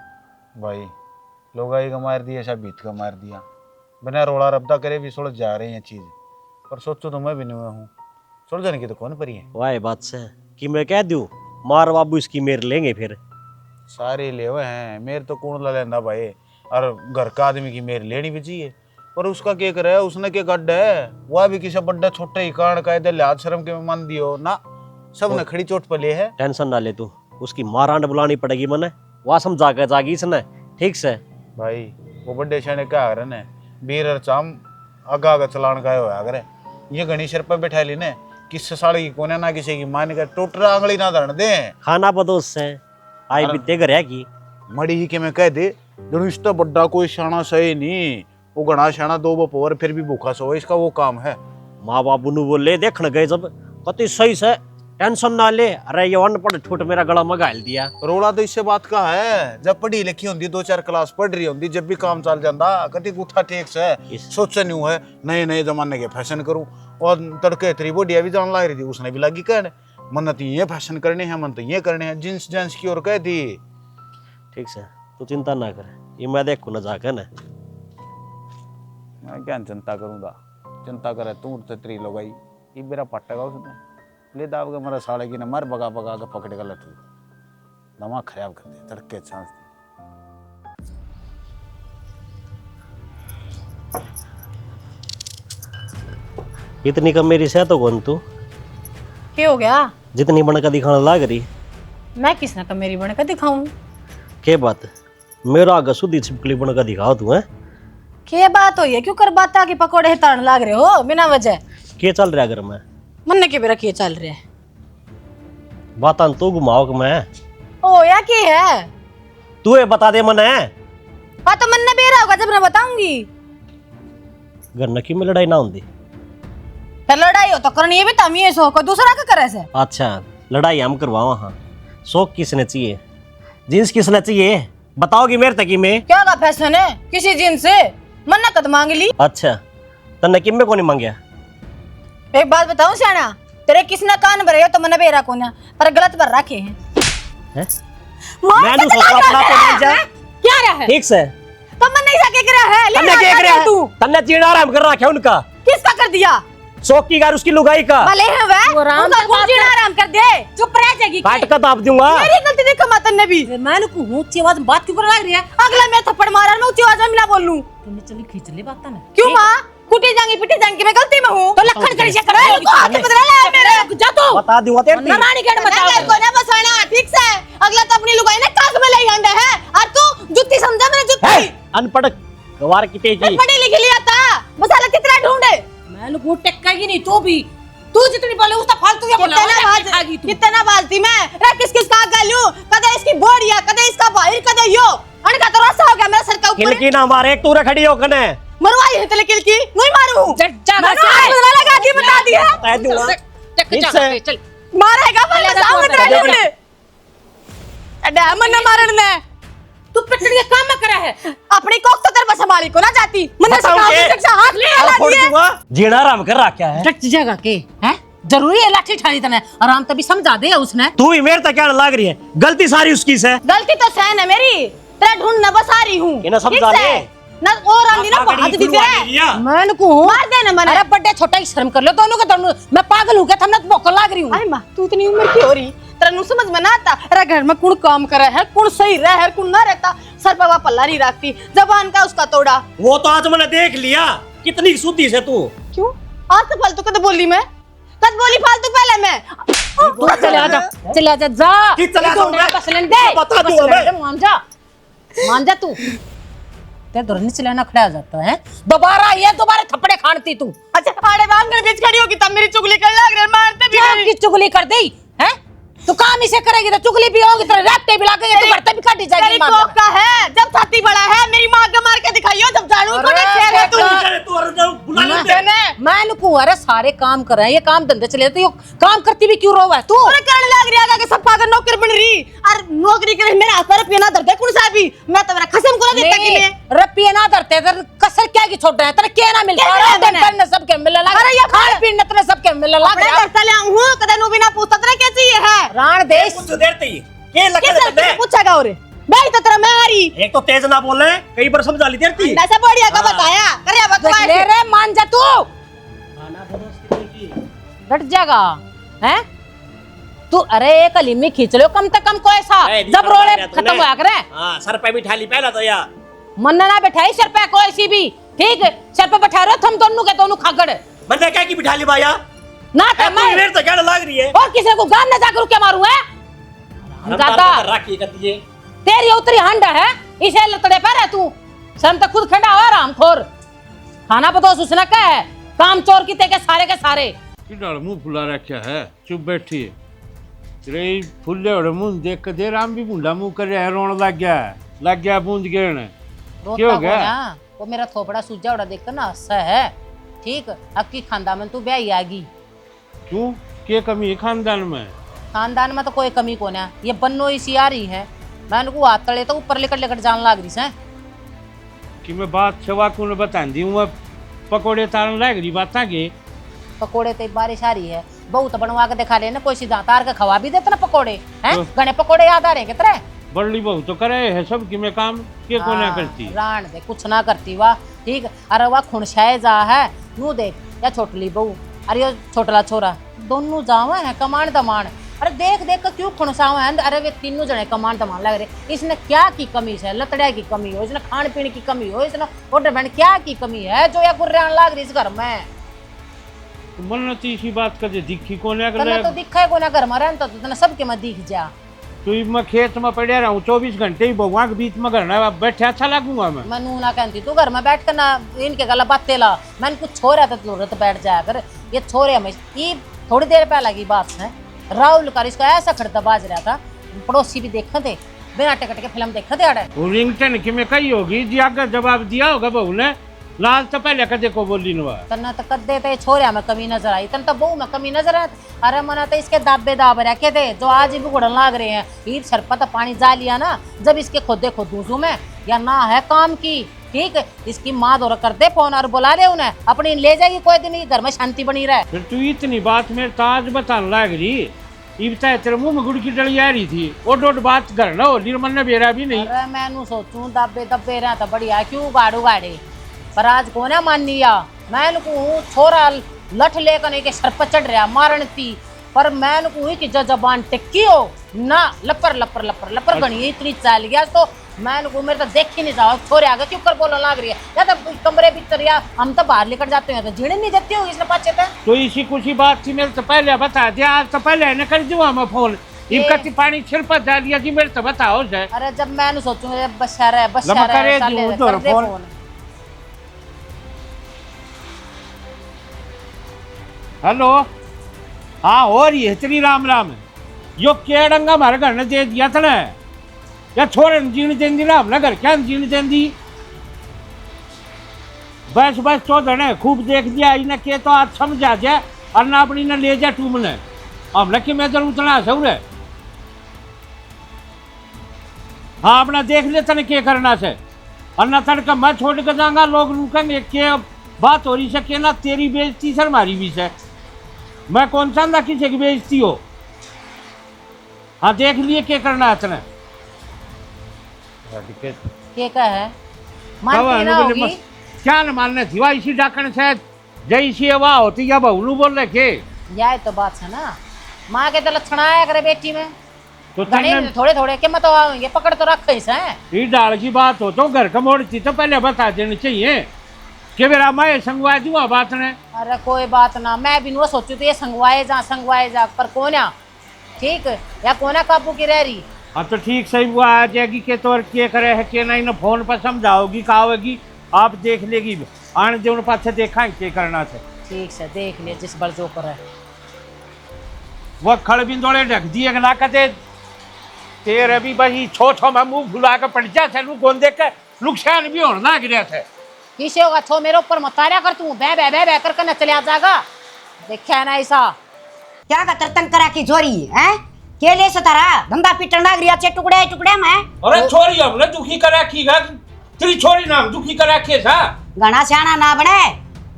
S4: भाई लोग आई का मार दिया सब बीत का मार दिया बिना रोड़ा रब्दा करे भी सुलझ जा रहे हैं चीज पर सोचो तो मैं भी नहीं हूँ सुलझने की तो कौन परी है।
S7: वाह बात से कि मैं कह दूं मार बाबू इसकी मेर लेंगे फिर
S4: सारे ले हुए हैं मेरे तो कौन ला लेंदा भाई और घर का आदमी की मेर लेनी भी चाहिए पर उसका क्या करे उसने क्या गड्ढ है वह भी किसी बड्डा छोटे ही कारण का इधर लिहाज शर्म के मान दियो ना सब ने खड़ी चोट पर ले है।
S7: टेंशन ना ले तू, उसकी मारांड बुलानी पड़ेगी मने वह समझा के जागी इसने ठीक से।
S4: भाई वो बड्डे शाने क्या आ रहे बीर और चाम आगा आगा चलान का होया अगर ये घनी सिर पर बैठा ली ने किस साड़ी की कोने ना किसी की मान कर टोटरा आंगली ना धरन दे
S7: खाना बदोस से आई बीते घर है की
S4: मड़ी ही के मैं कह दे जरूर इसका बड्डा कोई शाना सही नहीं वो घना शाना दो बपोर फिर भी भूखा सो इसका वो काम है।
S7: माँ बाबू नु बोले देखने गए जब कति सही से टेंशन ना ले अरे ये अनपढ़ ठूट मेरा गला में घाल दिया।
S4: रोला तो इससे बात का है जब पढ़ी लिखी होंगी 2-4 क्लास पढ़ रही होंगी जब भी काम चल जाता कति गुठा टेक्स है सोच नहीं हुआ है नए नए जमाने के फैशन करूं और तड़के तेरी बोडिया भी जान लग रही थी उसने भी लगी कहने मन तो ये फैशन करने हैं मन तो ये करने हैं जींस जेंस की और कह दी।
S7: ठीक से तू चिंता ना कर ये मैं देखू ना जाकर ना
S4: मैं क्या चिंता करूंगा चिंता करे तू तेरी लगाई ये मेरा पट्टेगा उसने ले दाब के मेरा साले की न मर बगा बगा के पकड़ेगा लटू दिमाग खराब कर दे तड़के चांस
S7: इतनी कम मेरी सेहत हो कौन तू
S3: क्या हो गया?
S7: जितनी बनकर दिखाने लग रही
S3: मैं किसने का मेरी बन कर दिखाऊं?
S7: के बात मेरा आगे सुधी छिपकली बनकर दिखाओ तू है
S3: क्या बात हो ये क्यों कर बात आके पकौड़े ताड़न लाग रहे हो बिना वजह?
S7: के चल रहा घर में
S3: मन के बेरा क्या चल रहा है?
S7: बात तू घुमाओ कि मैं
S3: ओ या की है
S7: तू ये बता दे मन है
S3: हाँ तो मन ने बेरा होगा जब मैं बताऊंगी।
S7: घर न की में लड़ाई ना होती
S3: फिर लड़ाई हो तो करनी है भी तमी है सो को दूसरा का करे से।
S7: अच्छा लड़ाई हम करवाओ हाँ शौक किसने चाहिए जींस किसने चाहिए बताओगी मेरे तक में
S3: क्या का फैशन है किसी जींस से मन ने कद मांग ली।
S7: अच्छा तन्ने किम में को नहीं मांगया
S3: एक बात बताऊं सियाना तेरे किसने कान भरे हो तो मन बेरा को ना पर गलत भर रखे हैं
S7: हैं?
S3: मैं
S7: मैंने सोचा अपना तो मिल जाए
S3: क्या रहा है
S7: ठीक से
S3: तो मन नहीं सके रहा है
S7: तन्ने क्या कर रहा है
S3: तू
S7: तन्ने चीड़ आराम कर रखा उनका
S3: किसका कर दिया
S7: शौक की गार उसकी लुगाई का
S3: भले है वे उनका गुंजीना आराम कर दे चुप रह जाएगी
S7: काट का दाब दूंगा
S3: मेरी गलती देखा मातन ने भी मैं को ऊंची आवाज में बात क्यों कर रही है अगला मैं थप्पड़ मारा मैं ऊंची आवाज में ना बोल लूं तुमने चली खींच ले बात ना क्यों मां कुटी जाएंगी पिटी जाएंगी मैं गलती में हूं तो लखन कर से कर हाथ बदला ले मेरे जा तू
S7: बता दूंगा तेरे
S3: ना रानी गेट मत को ना बसाना ठीक से अगला तो अपनी लुगाई ने काख में ले आंदा है और तू जुत्ती समझा मैंने जुत्ती
S7: अनपढ़ गवार की तेजी
S3: पढ़ी लिखी लिया था मसाला कितना ढूंढे मैं लोग टेक्केगी नहीं तू भी तू जितनी बोले उसका फालतू क्या बोला कितना बालती मैं रे किस किस का गालू कदे इसकी बोड़िया कदे इसका बाहर कदे यो अनका तो रास्ता हो गया मेरा सर का ऊपर
S7: किलकी ना मारे एक तूरे खड़ी हो कने
S3: मरवाई है तेरे किलकी नहीं मारू मैं बदला लगा के बता दिया
S7: बता दूंगा
S3: चल मारेगा पहले सामने तेरे ढूंढे अड्डा मन मारन ने तू पिटड़ी काम में करा है अपनी कोक तो कर संभाली को ना जाती मन से हाथ ले आ दिए
S7: जीना आराम कर रहा क्या है
S3: टच जगह के हैं जरूरी है लाठी ठाड़ी तने आराम तभी समझा दे उसने
S7: तू ही मेरे तक क्या लग रही है गलती सारी उसकी से
S3: गलती तो सहन है मेरी तेरा ढूंढ न बस आ रही हूं
S7: इन्हें समझा ले
S3: ना और आंधी ना हाथ दी तेरे मैं को मार दे ना मन अरे बड़े छोटा ही शर्म कर लो दोनों का दोनों मैं पागल हो गया था मैं भूख लग रही हूं अरे मां तू इतनी उम्र की हो रही तेरा नु समझ में ना आता अरे घर में कौन काम करे है कौन सही रह है कौन ना रहता सर पर पल्ला नहीं रखती जबान का उसका तोड़ा
S7: वो तो आज मैंने देख लिया कितनी शुद्धि से तू
S3: क्यों आज तो फालतू कद बोली मैं कद बोली फालतू पहले मैं चले आजा जा
S7: किस चला जाऊंगा
S3: बस लेन दे
S7: बता दूंगा मैं
S3: मान जा तू ते दुरनी चलाना खड़ा हो जाता है दोबारा ये दोबारा थप्पड़े खानती तू अच्छा आड़े वांगड़ बीच खड़ी होगी तब मेरी चुगली कर लग रहे मारते भी नहीं की चुगली कर दी हैं तू काम इसे करेगी तो चुगली भी होगी तेरे रैपटे भी लागेगी तो भरते भी काटी जाएगी तेरी कोक का है जब छाती बड़ा है मेरी मां के मार के दिखाइयो जब जानू को शेर है तू मैं नुकू अरे सारे काम कर रहे हैं, ये काम धंधे चले तो काम करती भी क्यों रहो है तू?
S8: अरे करने लग रही आगे सब पाकर नौकर बन रही और नौकरी करे मेरा हाथ पर पिया ना धरते कौन सा भी मैं तो मेरा कसम को देता कि मैं
S3: रपिया ना धरते तर कसर क्या की छोड़ रहे हैं तेरे क्या ना मिलता है दिन सबके मिलने लगा।
S8: अरे ये
S3: खान पीने तेरे सबके मिलने लगा
S8: अपने घर चले हूं कदे नु बिना पूछता तेरे क्या चाहिए है
S3: राण देश
S7: कुछ देर तक के लगे
S8: किस
S7: रहते
S8: पूछेगा और मैं तो तेरा मैं आ रही
S7: एक तो तेज ना बोल रहे हैं, कई बार समझा ली देर थी।
S8: ऐसा बढ़िया का बताया करे बकवास
S3: ले रे मान जा तू डट जाएगा हैं तू। अरे एक अलीमी खींच लो कम से कम कोई सा जब रोले खत्म होया करे।
S7: हां सर पे बिठा ली पहला तो या
S3: मन ना बैठाई सर पे कोई सी भी ठीक सर पे बैठा रहो थम दोनों के दोनों खागड़
S7: मैंने क्या की बिठा ली भाया
S3: ना तो मैं
S7: मेरे तो क्या लग रही है
S3: और किसी को गान ना जाकर क्या मारूं है दादा
S7: राखी करती है
S3: तेरी उतरी हंड है इसे लतड़े पे रह तू शर्म तो खुद खंडा हुआ राम खोर खाना पतो सूचना क्या है काम चोर की ते के सारे
S6: किधर मुंह फुला रखा है चुप बैठी तेरे फुल्ले और मुंह देख के दे राम भी मुंडा मुंह कर रहा है रोन लग गया बूंद गिरने क्यों हो गया
S3: वो मेरा थोपड़ा सूजा उड़ा देखकर ना हंसा है ठीक अब की खानदान में तू ब्याही आगी
S6: क्यों क्या कमी है खानदान में
S3: खानदान में तो कोई कमी को ना ये बन्नो इसी आ रही है मैं उनको हाथ तले तो ऊपर लेकर जान लाग रही है
S6: कि मैं बात छवा को बता दी हूँ पकोड़े तारन लग रही बात आगे
S3: पकोड़े तो बारिश आ रही है बहुत बनवा के दिखा लेना कोई सीधा तार के खवा भी देते ना पकोड़े हैं गणे पकोड़े याद आ रहे हैं कितने
S6: बड़ी बहू तो करे है सब कि मैं काम के को ना करती
S3: राण दे कुछ ना करती वाह ठीक अरे वाह खुणशाए जा है नू देख या छोटली बहू अरे यो छोटला छोरा दोनों जावे हैं कमान दमान अरे देख कर क्यों खुणसावा है अरे वे तीनों जने कमान दमान लग रहे इसने क्या की कमी है लतड़िया की कमी हो इसने खान पीने की कमी हो इसने ओडर बहन क्या की कमी है जो या गुर्रान लाग रही इस घर में
S6: मन तीसरी बात कर दिखी कोने
S3: तने तो दिखा है कोना घर में रहता तो तने सबके में दिख जा
S6: तू मैं खेत में पड़े रहा हूँ 24 घंटे ही बउआ के बीच में घर बैठे अच्छा लगूंगा मैं
S3: मैं नू ना कहती तू घर में बैठ कर ना इनके गला बातें ला मैंने कुछ छोरा था जरूरत बैठ जाया कर ये छोरे हमें ये थोड़ी देर पहले की बात है राहुल का इसको ऐसा खड़ता बाज रहा था पड़ोसी भी देखे थे बिना टिकट के फिल्म देखे थे अड़े
S6: रिंगटन की में कही होगी जी आगे जवाब दिया होगा बहू ने लाल तो पहले कदे को बोली नवा
S3: तना तो कदे ते छोरे में कमी नजर आई तन तो बहू में कमी नजर आई अरे मना तो इसके दाबे दाब रखे थे जो आज भी उड़न लाग रहे हैं ईद शरपा तो पानी जा लिया ना जब इसके खोदे खोदूसू में या ना है काम की ठीक इसकी माँ दौरा कर दे फोन और बुला दे उन्हें अपनी ले जाएगी कोई दिन घर में शांति बनी रहे
S6: फिर तू इतनी बात मेरे ताज बताने लग रही इबता तेरे मुंह में गुड़ की डली आ रही थी ओड बात कर लो निर्मल ने बेरा भी नहीं
S3: अरे मैं सोचूं दबे दबे रहा था बढ़िया क्यों गाड़ू गाड़े पर आज को ना मान लिया मैं छोरा लठ लेकर नहीं के सर पर चढ़ रहा मारण थी पर मैं कि जो जबान टिक्की हो ना लपर लपर लपर लपर गणी इतनी चाल गया तो मैं मेरे तो देख ही नहीं जाओ छोरे आगे क्यों कर बोलने लग रही है या तो कमरे भीतर या हम तो बाहर लेकर जाते हैं तो जीने नहीं देते हो इसने पाचे पे
S6: तो इसी कुछ ही बात थी मेरे तो पहले बता दिया आज तो पहले न कर दूँ मैं फोन इनका पानी छिड़ पर डाल दिया जी मेरे तो बताओ जाए
S3: अरे जब मैं सोचूं बस
S6: हेलो हाँ हो रही है इतनी राम राम यो क्या डंगा हमारे घर ने दे दिया था ना या छोरे जीण देंदी ना हमने घर क्या जीण देंदी बस बस चौधर ने खूब देख दिया इन्हें के तो आज समझा जाए और ना अपनी ने ले जा टूम ने हमने कि मैं जरूर उतना सर है हाँ अपना देख लेता ने क्या करना से और ना तड़का मैं छोड़ कर जाऊंगा लोग रुकेंगे क्या बात हो रही है ना तेरी बेइज्जती सर हमारी भी है मैं कौन सा ना किसी की बेइज्जती हो हाँ देख लिए क्या करना है इतना
S3: क्या है मानती ना होगी
S6: क्या न मानने थी वह इसी डाकन से जैसी वाह होती या बहुलू बोल रहे के
S3: यह तो बात है ना माँ के तो लक्षण आया करे बेटी में
S6: तो
S3: थोड़े थोड़े के मत ये पकड़ तो रख
S6: ये डाल की बात हो तो घर का मोड़ती तो पहले बता देनी चाहिए कि मेरा मैं संगवा दूँ बात ने
S3: अरे कोई बात ना मैं भी सोचू तो ये संगवाए जा पर कोना ठीक या कोना काबू की रह रही
S6: हाँ तो ठीक सही हुआ आ जाएगी के तौर क्या करे है कि नहीं ना फोन पर समझाओगी कहोगी आप देख लेगी आने जो पास देखा क्या करना था
S3: ठीक से देख ले जिस बल जो कर है
S6: वह खड़ बिंदोड़े ढक दिए ना कहते तेरे भी भाई छो मैं मुंह भुला कर पड़ जाते गोंदे के नुकसान भी होना गिरा थे
S3: किसे होगा छो मेरे ऊपर मत तारा कर तू बे कर न चले जाएगा देखा ना ऐसा
S9: क्या का तरतन करा की जोरी है के ले सतारा धंधा पीटन लाग रिया चे टुकड़े टुकड़े में
S6: अरे छोरी हमने दुखी करा की गा तेरी छोरी नाम दुखी करा के सा
S9: घना सियाना ना बने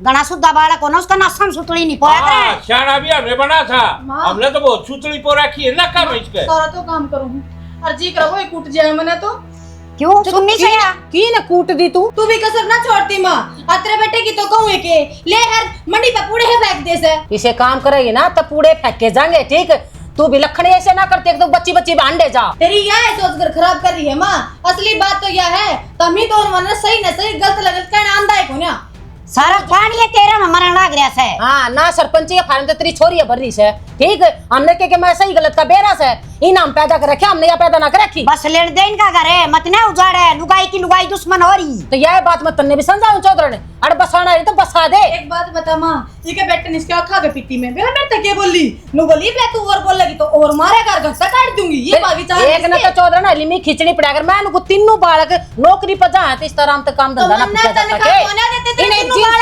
S9: घना सुद्धा बालक हो ना उसका नासम सुतली नहीं पोया करे
S6: सियाना भी हमने बना था हमने तो बहुत सुतली पो रखी है ना काम इसके
S8: सारा तो काम करूँ और जी करो वो कूट जाए मैंने तो
S9: क्यों सुननी चाहिए
S3: की न कूट दी
S8: तू भी कसर ना छोड़ती माँ अतरे बेटे की तो कहूँ के ले हर मंडी पे पूरे है फेंक दे से
S3: इसे काम करेगी ना तो पूरे फेंक के जाएंगे ठीक तू भी लखने ऐसे ना करते तो बच्ची बच्ची बांधे जा
S8: तेरी यह है सोच कर खराब कर रही है माँ असली बात तो यह है तमी तो उन्होंने सही न सही गलत लगल कहना आंदा है कोन्या
S9: सारा पानी है तेरा में मरण लाग रहा से
S3: हाँ ना सरपंच के फार्म तो तेरी छोरी है भरी से ठीक हमने के मैं सही गलत का बेरा से इनाम पैदा कर रखे हमने या पैदा ना कर रखी
S9: बस लेन देन का घर है मत ना उजाड़े लुगाई की लुगाई दुश्मन हो रही
S3: तो यह बात मैं तन्ने भी समझाऊं चौधरी ने अरे बसाना नहीं तो बसा दे
S8: एक बात बता माँ ये के बेटे ने इसके आँखा के पिट्टी में मेरा बेटा क्या बोली नु बोली बे तू और बोल लगी तो और मारे कर घसा काट दूंगी ये बागी चाल
S3: एक ना तो चौधरी ने लिमी खिचड़ी पड़ा कर मैं उनको तीनों बालक नौकरी पर जा तो इस तरह हम तो काम धंधा ना पूछा जाता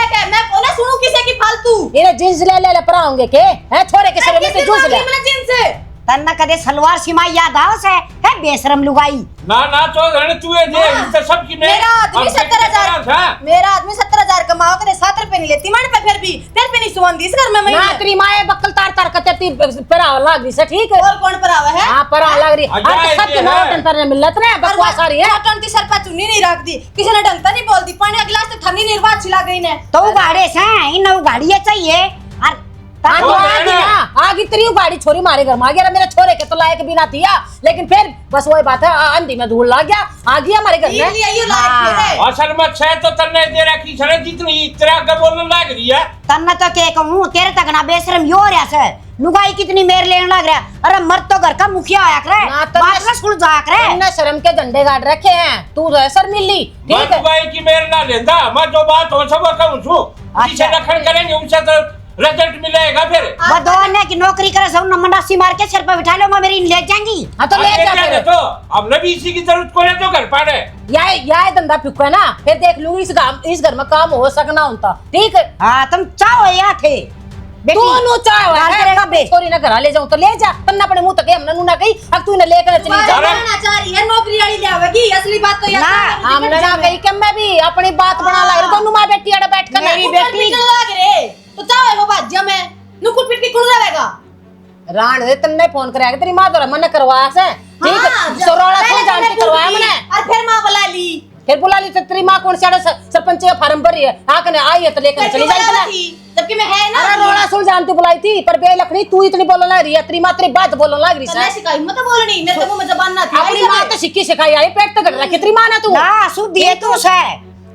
S3: के
S8: मैं कोना सुनूं किसे की फालतू
S3: इन्हें जींस ले पराऊंगे के है छोरे के सिर में से जूस ले
S8: जिनसे
S9: तन्ना कदे सलवार सिमाई याद आओ से है बेशरम लुगाई
S6: ना चौधरी तू ये दे इससे सब की
S8: मेरा आदमी 70,000 मेरा आदमी 70,000 कमाओ करे 7 रुपए नहीं लेती मन पे फिर भी नहीं सुवन दी इस घर में मैं
S3: ना तेरी माए बक्कल तार करती पराव लाग रही से ठीक है
S8: और कौन परावा है
S3: हां पराव लाग रही हर सब के नोट अंतर मिलत ना बकवास आ रही है
S8: टन की सरपंच चुन्नी नहीं रख दी किसी ने ढंग नहीं बोल दी पानी गिलास से ठंडी निर्वात छिला गई ने
S9: तो गाड़े से इन गाड़ियां चाहिए और
S3: आगे तेरी गाड़ी छोरी मारे घर में आ गया मेरे छोरे के तो लायक भी ना थिया लेकिन फिर बस वही बात है अंधी में धूल लग गया आ गया हमारे घर में
S6: असल में छह तो तन्ने दे रखी छड़े जितनी तेरा का बोलने लग रही है
S9: तन्ना तो के कहूं तेरे तक ना बेशरम यो रहा से लुगाई कितनी मेर लेने लग रहा अरे मर्द तो घर का मुखिया आया करे बात ना सुन जा करे
S3: तन्ने शर्म के झंडे गाड़ रखे हैं तू तो सर मिली
S6: ठीक है लुगाई की मेर ना लेंदा मैं जो बात हो सब कहूं छु जिसे लखन करेंगे उनसे तो रिजल्ट मिलेगा फिर
S9: वो दो ने की नौकरी करे सब नमंडासी मार के सिर पे बिठा लो मैं मेरी ले जाएंगी
S3: हां तो ले जा फिर
S6: तो हमने भी इसी की जरूरत को ले तो घर पाड़े
S3: याय धंधा फिक्का है ना फिर देख लूंगी इस घर में काम हो सकना होता ठीक है
S9: हां तुम चाहो या थे
S3: तू नु चाहे छोरी ना घर ले जाऊं तो ले जा तन्ना पड़े मुंह तक हमने नु ना कही अब तू ने लेकर चली जा
S8: ना चाह रही है नौकरी वाली ले आवेगी असली बात तो
S3: ना हमने ना कही कि मैं भी अपनी बात बना ला रही दोनों मां बेटी अड़ बैठ कर
S8: मेरी बेटी लग रे तो चाहे वो बाज्या में नुकुट पिट के कुड़ जाएगा
S3: राण दे तन्ने फोन कराया तेरी मां तो मन करवाया से ठीक है सोरोड़ा से जानती करवाया मैंने
S8: और फिर मां बुला ली
S3: फिर बुला ली तो तेरी मां कौन से सरपंच का फार्म भरी है हां कने आई है तो लेकर चली जाई
S8: जबकि मैं है ना
S3: अरे रोड़ा सुन जानती बुलाई थी पर बे लकड़ी तू इतनी बोलने लग रही है तेरी मां तेरी बात बोलने लग रही है
S8: तने सिखाई मत बोलनी नहीं तो मुंह में जबान ना थी
S3: अपनी मां तो सिक्की सिखाई आई पेट तो गड़ रखी तेरी मां ना तू
S9: ना सुधी है तू से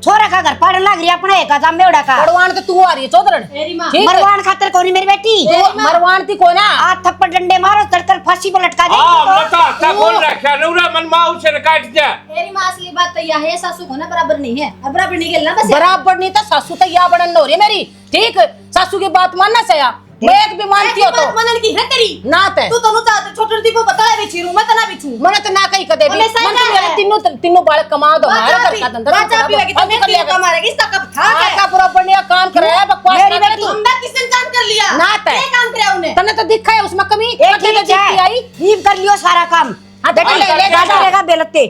S9: छोरा का घर पड़ने लग रही अपने एक आदम में उड़ा का
S3: मरवान तो तू आ रही है चौधरन
S8: मेरी मां
S9: मरवान खातिर कोनी मेरी बेटी
S3: मरवान थी को ना
S9: आ थप्पड़ डंडे मारो तर फांसी पर लटका दे
S6: हां बता बोल रखा नौरा मन मां उसे काट दिया
S8: मेरी मां असली बात तो यह है सासू को ना बराबर नहीं है और बराबर नहीं खेलना बस
S3: बराबर नहीं तो सासू तो या बड़न हो रही है मेरी ठीक सासू की बात मानना सया मैं एक भी मानती हो तो
S8: मनन की है तेरी
S3: ना ते
S8: तू तो नु चाहते छोटी दी को बता भी छीरू मैं तना भी छू
S3: मन तो ना कहीं कदे भी मन तो मेरे तीनों बालक कमा दो हमारा घर का धंधा
S8: बाजा भी लगी तो मैं तीन कमा रहेगी इसका कब था
S3: का बराबर ने काम कर रहा है बकवास
S9: मेरी बेटी
S8: हमने किसने काम कर लिया
S3: ना ते
S8: क्या काम किया उन्हें
S3: तने तो दिखा है उसमें कमी
S9: एक ही जीती आई नीम कर लियो सारा काम
S3: हां बेटा ले
S9: जाएगा बेलते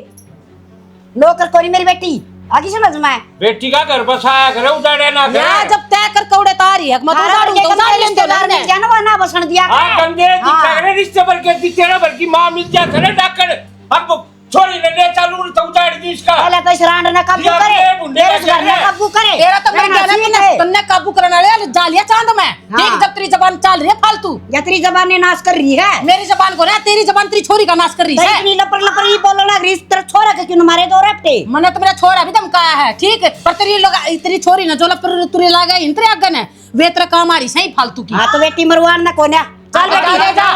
S9: नौकर कोनी मेरी बेटी आगे समझ में
S6: बेटी का घर बसाया करे उदाड़े ना करे
S3: या जब तय कर कौड़े तारी है मत उदाड़ू तो उदाड़ लेन दो
S9: ने जानवा ना बसन दिया
S6: हां गंदे दिखा रिश्ते भर के तेरा भर की मां मिल जाए करे डाकर अब छोरी ने ले चालू तो उदाड़ दी इसका
S9: पहले तो इस रांड ने काबू करे तेरे घर में काबू करे
S3: तेरा तो मैं कहना कि तन्ने काबू करने वाले जालिया चांद में ठीक जब तेरी जबान चल रही है फालतू
S9: या तेरी जबान ने नाश कर रही है
S3: मेरी जबान को ना तेरी जबान तेरी छोरी का नाश कर रही है
S9: इतनी लपर लपर ही बोलने लग रही इस तरह छोरा के क्यों मारे दो रट्टे
S3: मैंने तो मेरा छोरा भी धमकाया है ठीक पर तेरी लोग तेरी छोरी ना जो लपर तुरे लगा इंतरे अगन है वे तेरा काम आ रही सही फालतू की
S9: हां तो बेटी मरवान ना कोन्या
S3: चल बेटी ले जा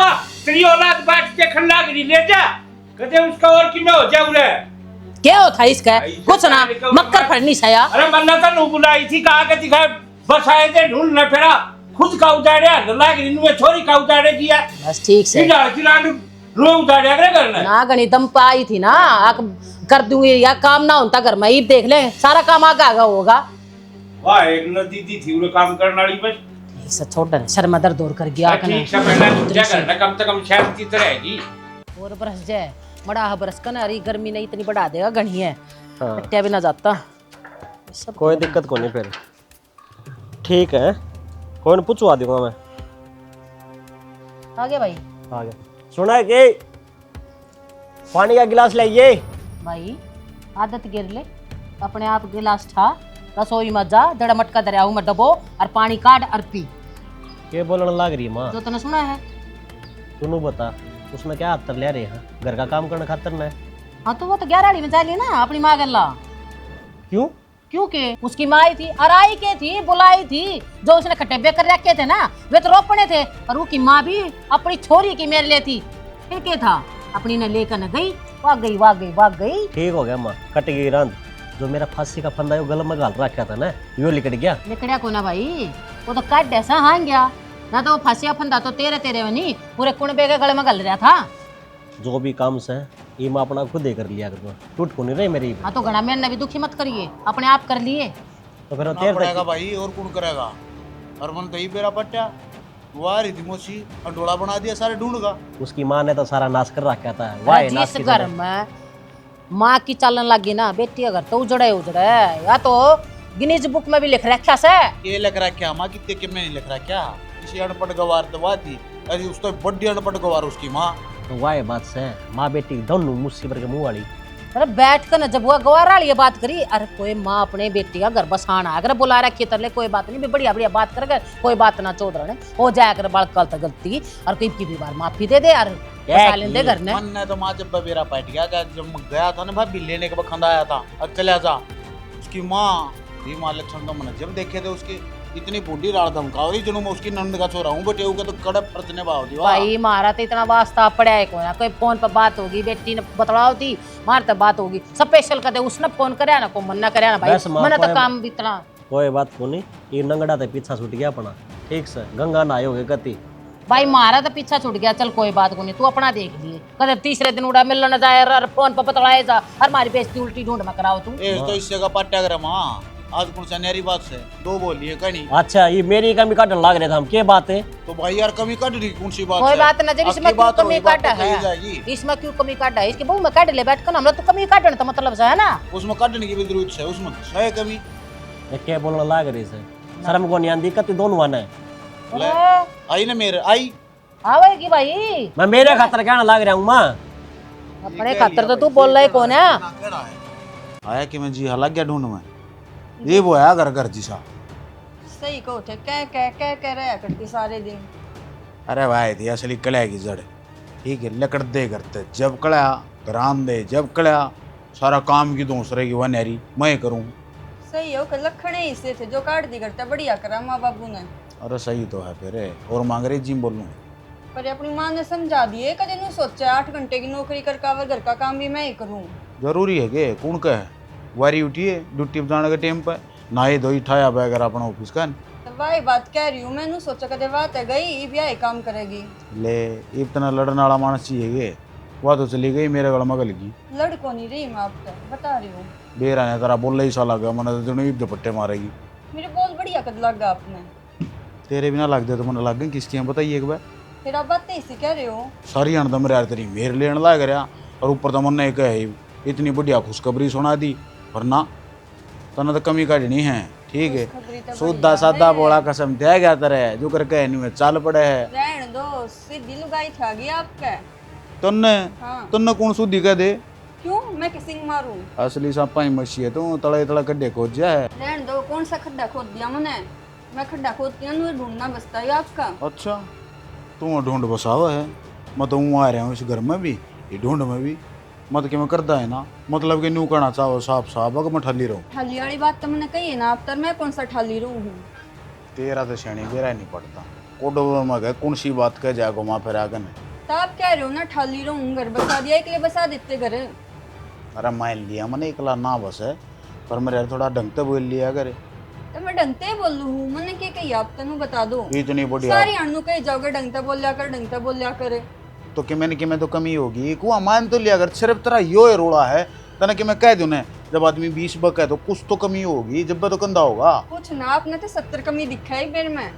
S6: तेरी औलाद बाट देखन लग रही ले जा कदे उसका और की में हो जाऊ रे
S3: क्या होता इसका कुछ ना मक्कर फड़नी सया
S6: अरे मन्ना तो नु बुलाई थी कहा के दिखा बस आए थे ढूंढ न फिरा खुद का उतारे लाग रही नु छोरी का उतारे दिया
S3: बस ठीक से
S6: इधर किलांड रो उतारे करे करना
S3: ना गणी दम पाई थी ना कर दूंगी या काम ना होता घर में ही देख ले सारा काम आगा आगा होगा
S6: वाह एक नदी दी थी वो काम करने वाली बस
S3: ऐसा छोड़ शर्मा दर्द दूर कर गया
S6: ठीक से पहले क्या करना कम से कम शांति तो रहेगी
S3: और बरस जाए बड़ा बरस का ना अरे गर्मी नहीं इतनी बढ़ा देगा घनी है
S7: हाँ।
S3: कट्टिया भी ना जाता सब
S7: कोई दिक्कत को नहीं फिर ठीक है कोई नहीं पूछवा दूंगा मैं
S3: आ गया भाई
S7: आ गया सुना कि पानी का गिलास लाइए
S3: भाई आदत गिर ले अपने आप गिलास ठा रसोई में जा जड़ा मटका दरियाऊ में डबो और पानी काट और पी
S7: ये बोलने लग रही है माँ
S3: जो तूने सुना है
S7: तू बता उसमें क्या हत्तर ले रहे हैं घर का काम करने खातर ना
S3: हाँ तो वो तो 11 में चाली ना अपनी माँ गल्ला
S7: क्यों
S3: क्योंकि उसकी माँ ही थी अराई के थी बुलाई थी जो उसने खट्टे बेकर रखे थे ना वे तो रोपने थे और वो की माँ भी अपनी छोरी की मेरे लिए थी फिर क्या था अपनी ने लेकर न गई भाग गई भाग गई भाग गई
S7: ठीक हो गया माँ कट गई रंध जो मेरा फांसी का फंदा है वो गले में घाल रखा था ना यो लिकट गया
S3: लिकड़िया को ना भाई वो तो काट ऐसा हाँ गया ना तो वो फांसी का फंदा तो तेरे तेरे में नहीं पूरे कुणबे के गले में घल रहा था
S7: जो भी काम से ये मैं अपना खुद ही कर लिया करूँगा टूट को नहीं रही मेरी
S3: हाँ तो घड़ा मेरे ने भी दुखी मत करिए अपने आप कर लिए
S7: तो फिर वो
S4: ना
S7: तेरे
S4: पड़ेगा भाई और कौन करेगा और मन तो ही बेरा पट्टा वाह रही थी मोची और डोला बना दिया सारे ढूंढ का
S7: उसकी माँ ने तो सारा नाश कर रखा था वाह नाश
S3: जिस
S7: की
S3: घर
S7: जगह।
S3: में माँ की चालन लगी ना बेटी अगर तो उजड़े उजड़े या तो गिनीज बुक में भी लिख रखा से
S4: ये लिख रहा क्या माँ कितने के में नहीं लिख रहा क्या किसी अनपढ़ गवार तो वाह थी अरे उस तो बड्डी अनपढ़ गवार उसकी माँ
S7: तो वाह बात से माँ बेटी दोनों मुसीबत के मुंह वाली
S3: अरे बैठ कर ना जब वो गवारा ये बात करी अरे कोई माँ अपने बेटी का घर बसाना अगर बुला रखी तरले कोई बात नहीं भी बढ़िया बढ़िया बात कर कोई बात ना चौध रहे हो जाए कर बाल कल तक गलती और कोई की भी बार माफी दे दे यार बसा लेंदे घर ने
S4: मन ने तो माँ जब बेरा पैट गया जब गया था ना भाभी लेने के बखंदा आया था अब चला जा उसकी माँ भी माँ लक्षण तो मैंने जब देखे थे उसकी इतनी बूढ़ी राड़ धमकाओ रही जनू मैं उसकी नंद का छोरा हूँ बेटे तो कड़क फर्जने भाव दी
S3: भाई मारा तो इतना वास्ता पड़ा है कोई फोन पर बात होगी बेटी ने बतलाव दी मार तो बात होगी स्पेशल कर दे उसने फोन करे ना को मन ना करे ना भाई
S7: बस माँ
S3: मन तो
S7: कोई-
S3: काम भी इतना
S7: कोई बात को नहीं ये नंगड़ा तो पीछा छूट गया अपना ठीक से गंगा ना आयोगे गति
S3: भाई मारा तो पीछा छूट गया चल कोई बात को नहीं तू अपना देख लिए कदे तीसरे दिन उड़ा मिलना न जाए और फोन पर बतलाए जा और हमारी बेइज्जती उल्टी ढूंढ में कराओ तू
S4: तो इससे का पट्टा करे माँ आज कौन सा नहरी बात से दो बोलिए कहीं
S7: अच्छा ये मेरी कमी काटने लग रहे थे हम क्या बात है
S4: तो भाई यार कमी कट रही कौन सी बात
S3: कोई
S4: है?
S3: बात ना जब इसमें
S4: आपकी
S3: क्यों
S4: बात
S3: कमी
S4: होगी, बात
S3: काटा
S4: तो कही
S3: है
S4: जाएगी।
S3: इसमें क्यों कमी काटा है इसके बहु में काट ले बैठ कर हम लोग तो कमी काटने तो मतलब से है ना
S4: उसमें काटने की भी जरूरत है उसमें है कमी
S7: ये क्या बोलने लग रही से शर्म को नहीं आंदी कति दोनों आना है
S4: ले, आई ना मेरे आई
S3: आवेगी भाई
S7: मैं मेरे खातर कहना लग रहा हूँ माँ
S3: अपने खातर तो तू बोल रहा है कौन है
S4: आया कि मैं जी हालांकि क्या ढूंढ में ये वो है घर घर जीसा
S5: सही कहो थे कह रहा करती सारे दिन
S4: अरे भाई थी असली कला की जड़ ठीक है लकड़ दे करते जब कड़ा घरान दे जब कड़ा सारा काम की दूसरे की वह नहरी मैं करूँ
S5: सही हो कर लखने हिस्से थे जो काट दी करता बढ़िया करा माँ बाबू ने
S4: अरे सही तो है फिर और मांग रही जी बोलूँ
S5: पर अपनी माँ ने समझा दिए कदे नु सोचा 8 घंटे की नौकरी कर कावर घर का काम भी मैं ही करूँ
S4: जरूरी है के कौन का है वारी उठिए ड्यूटी पर जाने के टाइम पर नहाए धोई ठाया बैगर अपना ऑफिस का
S5: तो वही बात कह रही हूँ मैं नु सोचा कदे बात है गई भी आई काम करेगी
S4: ले इतना लड़ने वाला मानस चाहिए गे वह तो चली गई मेरे गल मगल की
S5: लड़को नहीं रही मैं आपको बता रही हूँ
S4: बेरा ने तेरा बोल ही सा लगा मन तो दुपट्टे मारेगी
S5: मेरे बोल बढ़िया कद लगा आपने
S4: तेरे बिना लग दे तो मन लग गई किसकी बताइए एक बार
S5: फिर आप बात इसी कह रहे हो
S4: सारी अणदम यार तेरी मेरे लेने लग रहा और ऊपर तो मन एक है इतनी बढ़िया खुशखबरी सुना दी वरना तना तो कमी काटनी है ठीक है
S5: खुशखबरी तो
S4: सुद्धा
S5: बढ़िया
S4: सादा
S5: है।
S4: बोला कसम दिया गया तेरे जो कर कह नहीं चाल पड़े है
S5: रहन दो सीधी लुगाई था गई आपका
S4: तुन्ने
S5: हाँ
S4: तुन्ने कौन सुधी कह दे
S5: क्यों मैं किसी मारूं
S4: असली सांपा ही मच्छी है तू तड़े तड़ा कड्डे खोजा है
S5: रहन दो कौन सा खड्डा खोद दिया मैंने मैं खड्डा खोदती हूँ ढूंढना बसता है आपका
S4: अच्छा तू ढूंढ बसावा है मैं तो आ रहा हूँ इस घर में भी ये ढूंढ में भी मत कि मैं करता है ना मतलब कि नू करना चाहो साफ साफ अगर मैं ठल्ली रहूँ
S5: ठाली वाली बात तो मैंने कही है ना आप तर मैं कौन सा ठाली रहूँ हूँ
S4: तेरा तो श्रेणी बेरा नहीं पड़ता कोडो में गए कौन सी बात कह जाए घुमा फिर आगे ने
S5: तो आप कह रहे हो ना ठाली रहूँ घर बसा दिया एक लिए बसा देते घर
S4: अरे मान लिया मैंने एकला ना बस है पर मेरे यार थोड़ा ढंग से बोल लिया करे
S5: तो मैं ढंगते बोलू हूँ मैंने क्या कही आप तनु बता दो
S4: इतनी बढ़िया
S5: सारी अण्णू कही जाओगे ढंगते बोल लिया करे
S4: तो कि मैंने तो कमी होगी कुआ मान तो लिया अगर सिर्फ तेरा यो है रोड़ा है तना कि मैं कह दूं ने जब आदमी 20 बक है तो कुछ तो कमी होगी, जब तो कंधा होगा।
S5: कुछ ना आपने तो 70 कमी दिखा है बेर में।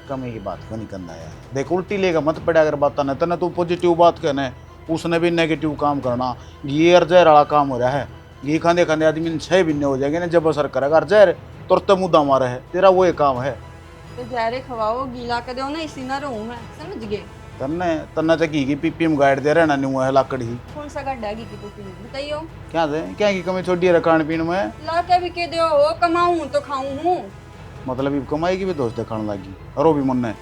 S4: कमी की बात को नहीं करना यार, देख उल्टी लेगा मत पड़ा अगर बात ना तने तो पॉजिटिव बात कहना है, उसने भी नेगेटिव काम करना। ये जहर वाला काम हो रहा है, ये खाने खाने आदमी 6 महीने हो जाएंगे ना, जब असर करेगा जहर तुरंत मुद्दा मारा है, तेरा वो एक काम है।
S5: तो जहरे खवाओ गीला कर दो ना, इसी ना रहूं मैं, समझ गए।
S4: तन्ने तन्ने तो घी की पीपी में गाड़ दे रहना नहीं हुआ है लाकड़ ही।
S5: कौन सा गड्ढा की कुछ बताइयो।
S4: क्या दे क्या की कमी छोड़ी है खान पीने में?
S5: ला के भी के दो, वो कमाऊं तो खाऊं हूं।
S4: मतलब ये कमाई की भी दोस्त खाने लगी और वो भी मन है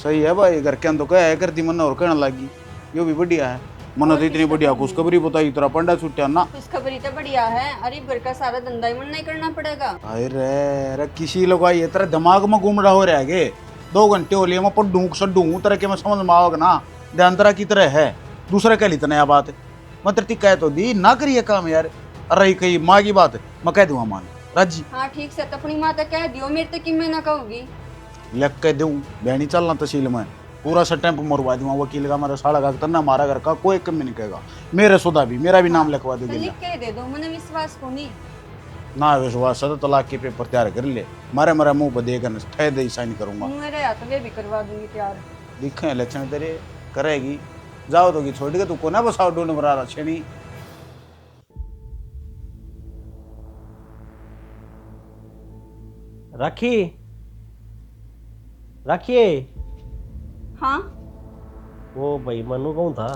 S4: सही है भाई, घर के अंदर क्या है करती मन और कहने लगी, यो भी बढ़िया है। मन तो इतनी बढ़िया खुशखबरी बताई, तेरा पंडा छुट्टिया ना
S5: खुशखबरी तो बढ़िया है। अरे घर का सारा धंधा ही मन नहीं करना पड़ेगा।
S4: अरे किसी लोग आई तेरा दिमाग में घूम रहा हो रहा है 2 घंटे हो लिए मैं पढ़ूँ सड्डूँ तरह के मैं समझ में आओगे ना, ध्यान तरह की तरह है दूसरा कह ली नया बात मैं तेरी कह तो दी ना करिए काम यार। अरे कही माँ की बात मैं कह दूंगा मान राजी।
S5: हाँ ठीक से, तो अपनी माँ तो कह दियो, मेरे तो कि मैं ना कहूँगी।
S4: लग कह दूँ बहनी चलना तहसील में पूरा सा टेम्प मरवा दूंगा, वकील का मेरा साड़ा का ना हमारा घर का कोई कमी नहीं कहेगा, मेरे सुधा भी मेरा भी नाम लिखवा
S5: तो
S4: देगी
S5: लिख के दे दो, मैंने विश्वास को नहीं।
S4: ना विश्वास है तो तलाक के पेपर तैयार कर ले, मारे मेरा मुंह पर देकर ठह दे साइन करूंगा।
S5: मेरे हाथ में भी करवा दूंगी तैयार।
S4: दिखे लक्षण तेरे करेगी, जाओ तो की छोड़ के तू को ना बसाओ ढूंढ बरा रहा छेनी।
S7: राखी राखिए
S5: हाँ
S7: वो भाई मनु कहूँ था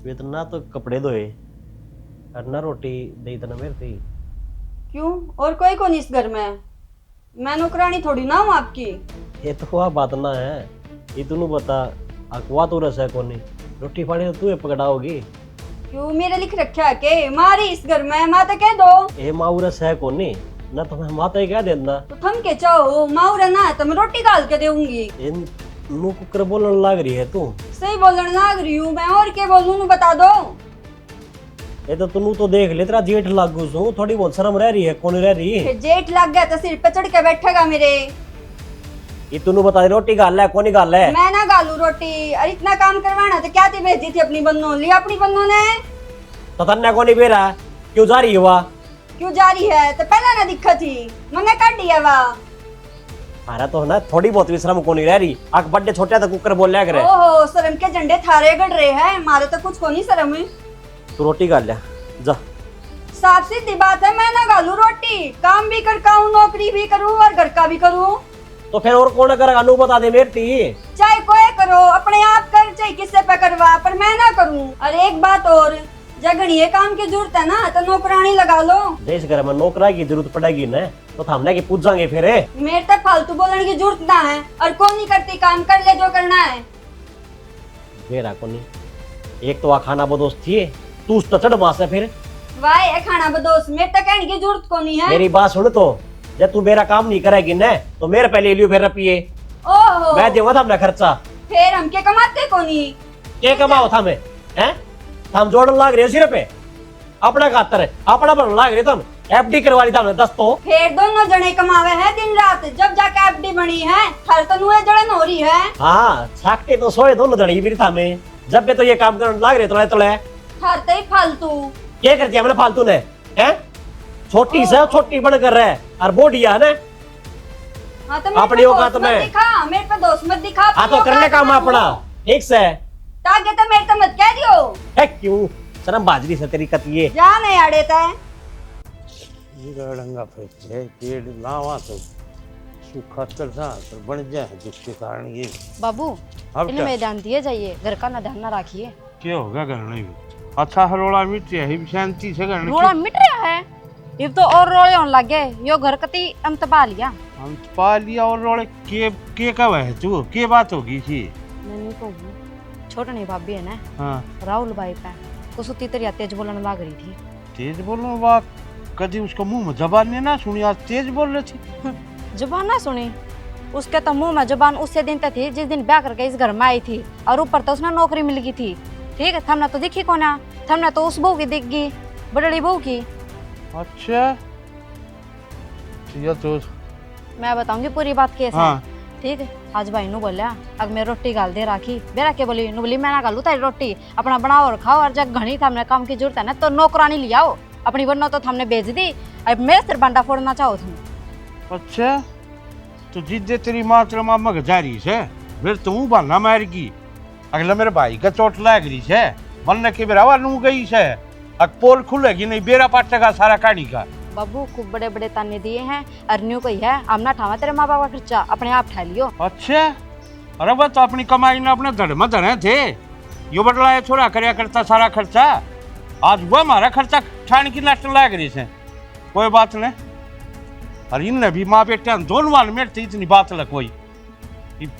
S7: वे तो ना तो कपड़े धोए और ना रोटी दे तना मेरे थी।
S5: क्यों, और कोई कौन इस घर में? मैं नौकरानी थोड़ी ना हूँ आपकी।
S7: ये तो वह बात ना है, ये तू बता अकवा तो रस है कोनी, रोटी पानी तो तू पकड़ाओगी।
S5: क्यों, मेरे लिख रखा है के मारी इस घर में, माँ तो कह दो।
S7: ए माऊ रस है कोनी ना, तो मैं माता ही कह देना
S5: तो थम के चाहो माऊ रहना है तो मैं रोटी डाल के दूंगी।
S7: इन नू कुकर बोलने लग रही है तू।
S5: सही बोलने लग रही हूँ मैं, और क्या बोलूँ बता दो।
S7: ये तो तू तो देख ले तेरा जेठ लागू सू, थोड़ी बहुत शर्म रह रही है कौन रह रही है?
S5: फिर जेठ लग गया तो सिर पे चढ़ के बैठेगा मेरे।
S7: ये तू बता दे रोटी गाल है कौन गाल है?
S5: मैं ना गालू रोटी, और इतना काम करवाना तो क्या थी भेजी थी अपनी बन्नों, लिया अपनी बन्नों ने।
S7: तो तन्ने कौन बेरा क्यों जा रही है वह?
S5: क्यों जा रही है, तो पहले ना दिक्कत थी, मैंने काट दिया वाह।
S7: अरे तो ना थोड़ी बहुत भी शर्म कौन रह रही, आग बड्डे छोटे तो कुकर बोल लिया करे।
S5: ओहो शर्म के झंडे थारे गड़ रहे हैं, मारे तो कुछ को नहीं शर्म है।
S7: तू रोटी गाल ले जा।
S5: साफ सीधी बात है, मैं ना गालू रोटी, काम भी करता हूँ, नौकरी भी करूँ और घर का भी करूँ।
S7: तो फिर और कौन करेगा नू बता दे मेरी ती।
S5: चाहे कोई करो, अपने आप कर, चाहे किससे पे करवा, पर मैं ना करूँ। और एक बात और, जगह ये काम की जरूरत है ना तो नौकरानी लगा लो।
S7: देश घर में नौकरा की जरूरत पड़ेगी ना तो हमने की पूछ जाएंगे फिर।
S5: मेरे तक फालतू बोलने की जरूरत ना है, और कौन नहीं करती काम, कर ले जो करना है।
S7: मेरा को नहीं, एक तो खाना बदोश थी तू उस चढ़ बास है फिर।
S5: वाह ये खाना बदोश, मेरे तक कहने की जरूरत को नहीं है।
S7: मेरी बात सुन, तो जब तू मेरा काम नहीं करेगी ना तो मेरे पहले लियो फिर रपिए।
S5: ओहो
S7: मैं दूंगा था अपना खर्चा।
S5: फिर हम के कमाते को नहीं?
S7: क्या कमाओ था मैं हैं? हम जोड़न लाग रहे हो सिर पे अपना खातर, अपना बन लाग रहे तुम। एफडी करवा ली था दस तो
S5: फिर दोनों जने कमावे हैं दिन रात, जब जाके एफडी बनी है हर तनुए जड़न हो रही है।
S7: हाँ छाकटे तो सोए दोनों जड़ी भी था मैं, जब भी तो ये काम करने लाग रहे तो
S5: हर तई फालतू
S7: क्या करती है मैंने फालतू ने हैं? छोटी से छोटी बन कर रहे और बोडिया है ना।
S5: हाँ तो
S7: अपनी औकात में
S5: दिखा, मेरे पे दोस्त मत दिखा।
S7: हाँ तो करने काम अपना ठीक से
S5: ताकि तो मेरे तो मत कह दियो
S7: है। क्यों शर्म बाजरी से तेरी कतिये
S5: जा नहीं आड़े तय
S6: रंगा फेंके पेड़ लावा तो सूखा कर सा तो बन जाए, जिसके कारण ये
S1: बाबू
S6: अब
S1: इन्हें मैदान दिए जाइए, घर का ना ध्यान ना रखिए।
S6: क्या होगा करने में? अच्छा हरोड़ा मिट है शांति से करने
S1: रोड़ा मिट रहा है, ये तो और रोड़े होने लग गए, यो घर कती अंत पा लिया।
S6: हम पा लिया और रोड़े के कब है तू के बात होगी थी?
S1: मैं नहीं कहूँ, छोटनी भाभी है ना
S6: हाँ
S1: राहुल भाई पे उसको तीतरिया तेज बोलने लग रही थी।
S6: तेज बोलो बात, कभी उसका मुंह में जबान ने ना सुनी, आज तेज बोल रही थी।
S1: जुबान ना सुनी, उसके तो मुंह में जुबान उससे दिन तक थी जिस दिन ब्याह करके इस घर में आई थी, और ऊपर तो उसने नौकरी मिल गई थी। ठीक है, थमने तो दिखी कोना, थमने तो उस बहू की दिख गई, बड़ी बहू की।
S6: अच्छा तो
S1: मैं बताऊंगी पूरी बात कैसे।
S6: हाँ।
S1: ठीक है, आज भाई नु बोलिया अगर मैं रोटी गाल दे राखी बेरा के बोली नु बोली मैं ना गालू तारी रोटी, अपना बनाओ और खाओ, और जब घनी था हमने काम की जरूरत है ना तो नौकरानी लियाओ अपनी वरना तो हमने भेज दी, अब मैं सिर बंडा फोड़ना चाहो तुम।
S6: अच्छा तो जिद्दे तेरी माँ तेरा मामा जा रही है फिर तू बहाना मारेगी। अगला मेरे भाई का चोट लग रही है बनने के बेरावा नू गई है। अब पोल खुलेगी नहीं बेरा पाटेगा सारा कहानी का।
S1: बाबू खूब बड़े बड़े ताने दिए हैं, अरन्यू को ही है आमना ठावा तेरे माँ बाप का खर्चा अपने आप ठा लियो।
S6: अच्छा अरे वह तो अपनी कमाई ने अपने धड़ में धरे थे, यो बदला ये छोरा करया करता सारा खर्चा। आज वह हमारा खर्चा ठाने की नष्ट लग रही है। कोई बात नहीं, अरे इन भी माँ बेटे दोनों वाल मेरे इतनी बात लग कोई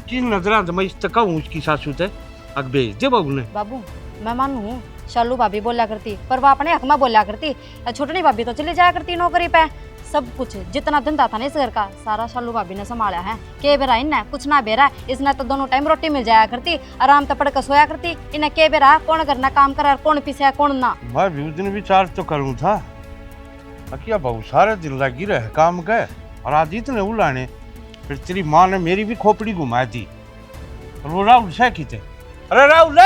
S6: किन नजर मैं इस तक कहूँ उसकी सासू थे अग भेज दे बहू ने।
S1: बाबू मैं मानू शालू भाभी बोला करती पर वह अपने हक में बोला करती, छोटनी भाभी तो चली जाया करती नौकरी पे। सब कुछ जितना धंधा था ना इस घर का सारा शालू भाभी ने संभाला है। के बेरा इन्हें कुछ ना बेरा, इसने तो दोनों टाइम रोटी मिल जाया करती, आराम तो पड़ कर सोया करती। इन्हें के बेरा कौन करना काम करा कौन पीछे कौन ना।
S6: मैं भी उस दिन विचार तो करूँ था अकिया बहु सारे दिन लगी रहे काम गए और आज इतने उलाने। फिर तेरी माँ ने मेरी भी खोपड़ी घुमा दी और वो राहुल से की थे। अरे राहुल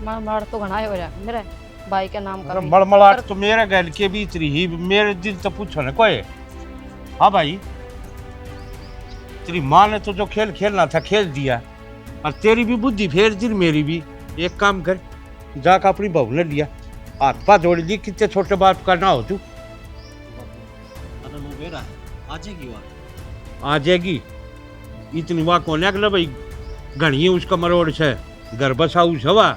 S1: मड़ तो घना हो रहा मेरे भाई के नाम का।
S6: मड़मड़ाहट तो मेरे गैल के बीच रही, मेरे दिल तो पूछो ना कोई। हाँ भाई तेरी माँ ने तो जो खेल खेलना था खेल दिया और तेरी भी बुद्धि फेर दी मेरी भी। एक काम कर जाकर अपनी बहू ने लिया हाथ पा जोड़ ली, कितने छोटे बाप का ना हो तू। आ जाएगी इतनी वाह कौन अगला भाई घनी उसका मरोड़ से घर बसाऊ सवा।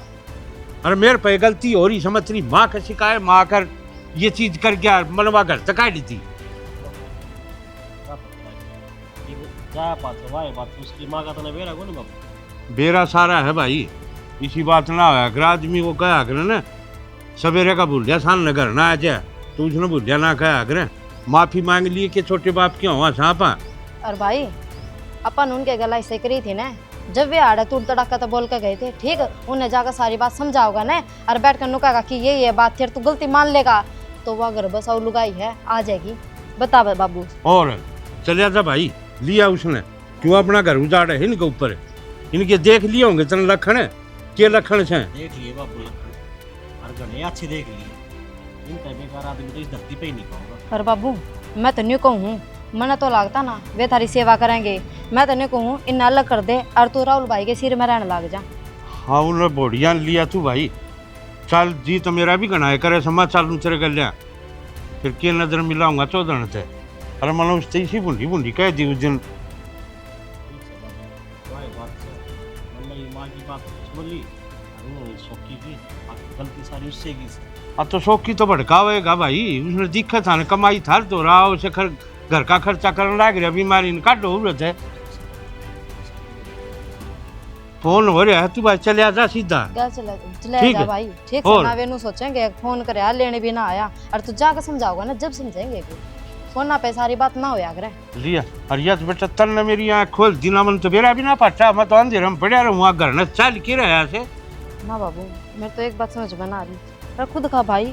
S6: अरे मेरे पे गलती हो रही समझ रही, माँ का शिकायत माँ कर ये चीज कर गया मनवा घर तक आई थी। बेरा सारा है भाई, इसी बात ना होया अगर आदमी वो कहा कर ना सवेरे का भूलिया सान घर ना आ जाए तो उसने भूलिया ना कहा कर माफी मांग लिए कि छोटे बाप क्यों हुआ सांपा।
S1: और भाई अपन उनके गला ऐसे करी थी ना जब वे आड़े तूड़ तड़ाका तो बोल के गए थे, ठीक उन्हें जाकर सारी बात समझाओगा ना और बैठ कर नुकागा कि ये बात फिर तू गलती मान लेगा तो वह घर बसाऊ लुगाई है आ जाएगी। बता बाबू
S6: और चलिया था भाई लिया उसने क्यों अपना घर उजाड़ है इनके ऊपर। इनके देख लिए होंगे तेरे लखन के लखन से
S7: देख लिए बाबू लखन और घने अच्छे देख लिए इन बेकार आदमी तो इस धरती पे ही नहीं पाऊंगा।
S1: पर बाबू मैं तो नहीं कहूँ मना तो लगता ना वे थारी सेवा करेंगे, मैं तो नहीं कहूँ इन अलग कर दे और तू राहुल भाई के सिर में रहने लग जा।
S6: हाँ उन्हें बोढ़िया लिया तू भाई चल जी तो मेरा भी गणाए करे समा चालू तेरे गलिया फिर के नजर मिलाऊंगा चौधन थे। अरे मन उस इसी बुंडी बुंडी कह दी उस दिन। अब तो शौकी तो भड़कावेगा भाई, उसने दिक्कत था ना कमाई था तो रहा उसे घर का खर्चा करने लग रहा बीमारी इनका डोरत है। फोन हो रहा है तू भाई चले जा सीधा
S1: चले जा भाई ठीक है ना वेनु सोचेंगे फोन करे लेने भी ना आया और तू जाकर समझाओगा ना जब समझेंगे फोन ना पे सारी बात ना होया करे
S6: लिया। अरे यार बेटा तन ने मेरी आँख खोल दी ना मन तो मेरा भी ना पटा मैं तो अंधेरे में पड़ा रहूँ घर ने चल के रहा से
S1: ना बाबू मैं तो एक बात समझ बना रही पर खुद का भाई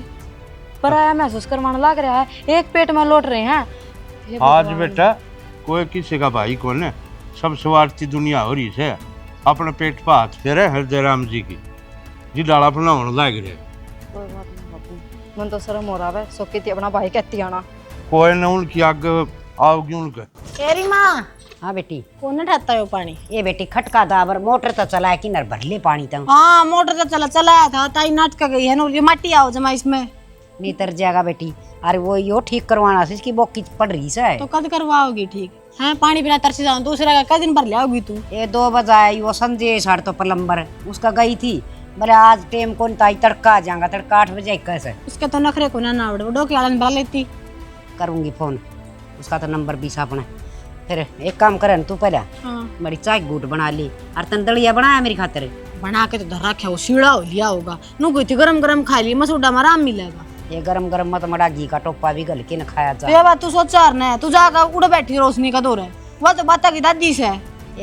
S1: पराया महसूस करवाने लग रहा है एक पेट में लौट रहे हैं।
S6: आज बेटा कोई किसी का भाई कौन है, सब स्वार्थी दुनिया हो रही है। अपने पेट पर हाथ फेरे हृदय राम जी की जी डाला अपना होने लग रहे।
S1: कोई बात नहीं बाबू मन तो शर्म हो रहा है सोकी थी अपना भाई कहती आना
S6: कोई न उनकी आग आओगी उनके।
S9: तेरी माँ हाँ बेटी
S8: कौन ठाता है पानी?
S9: ये बेटी खटका दाबर मोटर तो चला है कि नर भर ले पानी तक।
S8: हाँ मोटर तो चलाया था ताई नाटक गई है ना मट्टी आओ जमा इसमें
S9: नहीं तर जाएगा बेटी। अरे वो यो ठीक करवाना से इसकी बोकी पड़ रही है
S8: तो कद करवाओगी ठीक है? पानी बिना तरसी जाऊं दूसरा का कई दिन भर लियाओगी तू?
S9: ये 2 बजे आई वो संदेश हर तो प्लम्बर उसका गई थी बोले आज टेम कौन ताई तड़का आ जाएगा तड़का 8 बजे कैसे
S8: उसके तो नखरे को ना उड़े डोके आलन भर लेती।
S9: करूंगी फोन उसका तो नंबर 20 अपना। फिर एक काम करे तू पहले बड़ी चाय गुट बना ली और तंदड़िया बनाया मेरी खातिर
S8: बना के तो धर रखा वो सीड़ा हो लिया होगा नु कोई थी गरम गरम खा ली मसूड़ा में आराम मिलेगा।
S9: ये गरम गरम मत मड़ा घी का टोपा भी गल के न खाया जा।
S8: ये बात तू सोचार ना तू जाकर उड़ बैठी रोशनी का दौर है वो तो बाता की दादी से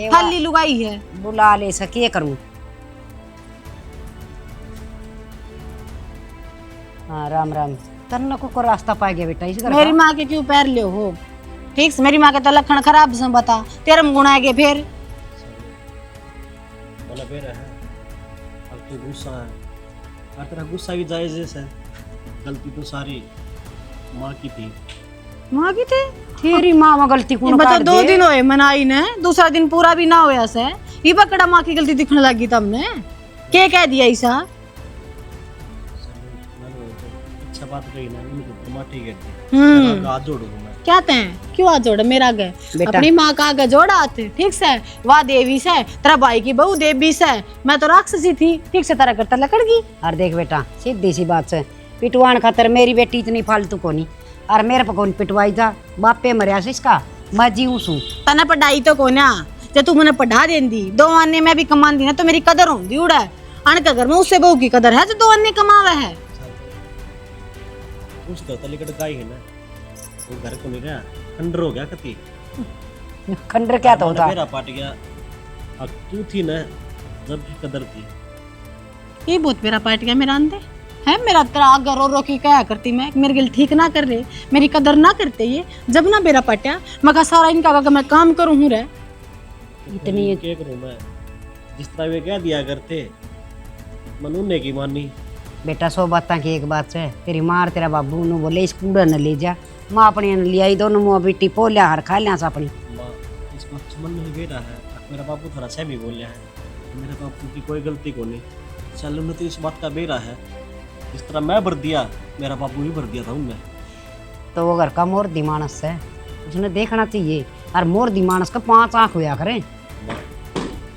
S8: खाली लुगाई है
S9: बुला ले सके करूं। हाँ राम राम तन्ना को रास्ता पा गया बेटा इस घर
S8: मेरी माँ के क्यों पैर ले हो ठीक से मेरी माँ के तो लक्षण खराब से बता तेरे में गुणा गए फिर
S7: और तेरा गुस्सा भी जायज है, गलती तो सारी माँ की थी।
S9: माँ की थी तेरी माँ में गलती
S8: ये
S9: कौन
S8: बता
S9: काट
S8: 2
S9: दे?
S8: दिन होए मनाई ने, दूसरा दिन पूरा भी ना होया से ये पकड़ा माँ की गलती दिखने लगी तुमने के कह दिया ऐसा?
S7: अच्छा बात कही ना, उनको माँ ठीक है, हाथ जोड़ूंगा मैं।
S8: क्या ते क्यों हाथ जोड़े मेरा आगे?
S9: बेटा।
S8: अपनी माँ का आगे जोड़ा हाथ, ठीक से? वाह देवी से, तेरा भाई की बहू देवी से, मैं तो राक्षसी थी, ठीक से तेरा करता लकड़ गई।
S9: और देख बेटा सीधी सी बात से पिटवान खातर मेरी बेटी इतनी फालतू को नहीं, और मेरे पर कौन पिटवाई था? बापे मरिया से इसका, मैं जीव सूं।
S8: तना पढ़ाई तो कोना जे तू मैंने पढ़ा देंदी 2 आने में भी कमान दी ना तो मेरी कदर होंदी उड़ा। अन के घर में उससे बहू की कदर है जो 2 आने कमावे है।
S7: उस घर तले कट गाय है ना, वो घर को नहीं रहा, खंडर हो गया कति।
S9: खंडर क्या तो होता?
S7: मेरा पाट गया, अब तू थी ना जब भी कदर थी।
S8: ये बहुत मेरा पाट गया मेरा अंदर है, मेरा तेरा आगे रो रो की क्या करती मैं, मेरे गिल ठीक ना कर रहे, मेरी कदर ना करते ये, जब ना मेरा पटा मैं कहा सारा इनका का मैं काम करूं हूं रे।
S9: इतनी
S7: क्या करूं मैं, जिस तरह वे कह दिया करते मनुने की मानी।
S9: बेटा 100 बातें की एक बात है, तेरी माँ और तेरा बाबू नु बोले इस कूड़ा न ले जा, माँ अपनी न ले आई, दोनों मुँह बेटी पोलिया हर खा लिया अपनी।
S7: माँ इस बात से मन नहीं बेटा है, मेरा बाबू थोड़ा सा भी बोलिया है, मेरे बाबू की कोई गलती को नहीं, चलो मैं तो इस बात का बेरा है, जिस तरह मैं भर दिया मेरा बाबू भी भर दिया था उनमें।
S9: तो वो घर का मोर दिमानस है, उसने देखना चाहिए, और मोर दिमानस का 5 आँख हुआ करे।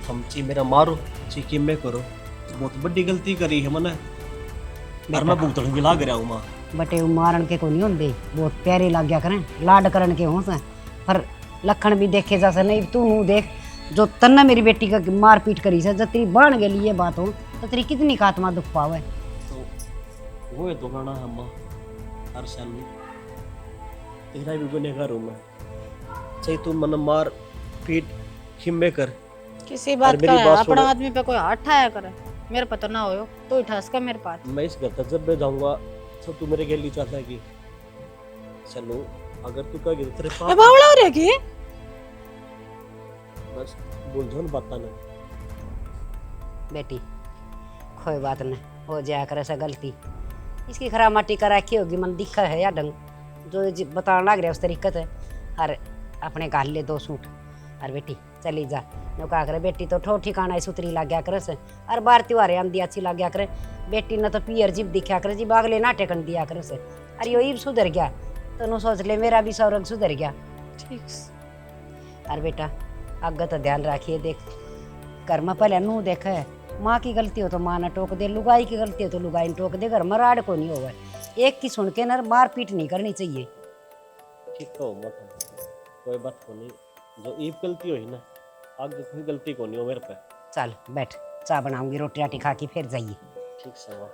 S7: हम ची मेरा मारो ची कि मैं करो, बहुत बड़ी गलती करी है मैंने, और मैं भुगतन भी लाग रहा हूँ माँ।
S9: बटे वो मारन के को नहीं होंगे, बहुत प्यारे लग गया करें, लाड करन के हों से, पर लखन भी देखे जैसे नहीं। तू नू देख जो तन्ना मेरी बेटी का मार पीट करी से, जब तेरी बढ़ गई ये बात हो तो तेरी कितनी खात्मा दुख पावे।
S7: तो वो है तो गाना हम माँ हर साल में तेरा भी गुनहगार हूँ मैं, चाहे तू मन मार पीट खिम्बे कर,
S8: किसी बात
S7: मेरी
S8: का
S7: बात
S8: अपना
S7: सुनो।
S8: आदमी पे कोई हाथ ठाया करे, मेरे पता ना हो तो ही ठस का मेरे पास।
S7: मैं इस घर तक जब मैं जाऊंगा सब तू मेरे गली चाहता है कि चलो अगर तू कहेगी तो तेरे
S8: ए
S7: पास
S8: बावड़ा हो रहा की
S7: बस बोल जो बात ना।
S9: बेटी कोई बात नहीं, हो जाया करे ऐसा गलती, इसकी खराब माटी का रखी होगी, मन दिखा है या ढंग जो बताना लग रहा है उस तरीके से। और अपने घाल ले 2 सूट, और बेटी चली जा, नो कहा करे बेटी तो ठो ठिकाना सुतरी लग गया करे से, और बार त्योहारे आंधी अच्छी लग गया करे, बेटी ने तो पियर जीप दिखा करे जी, बागले ना टेकन दिया करे से, अरे यो ईब सुधर गया तो नु सोच ले मेरा भी सौरग सुधर गया।
S8: ठीक।
S9: और बेटा आगे तो ध्यान रखिए, देख घर में पहले नू देखे, माँ की गलती हो तो माँ ने टोक दे, लुगाई की गलती हो तो लुगाई ने टोक दे, घर में राड को नहीं होगा, एक की सुन के ना मार पीट नहीं करनी चाहिए।
S7: ठीक तो मत कोई बात को नहीं, जो ईब गलती हुई ना आगे कोई गलती को नहीं हो मेरे पे।
S9: चल बैठ, चाय बनाऊंगी, रोटी राटी खा के फिर जाइए।
S7: ठीक से माँ।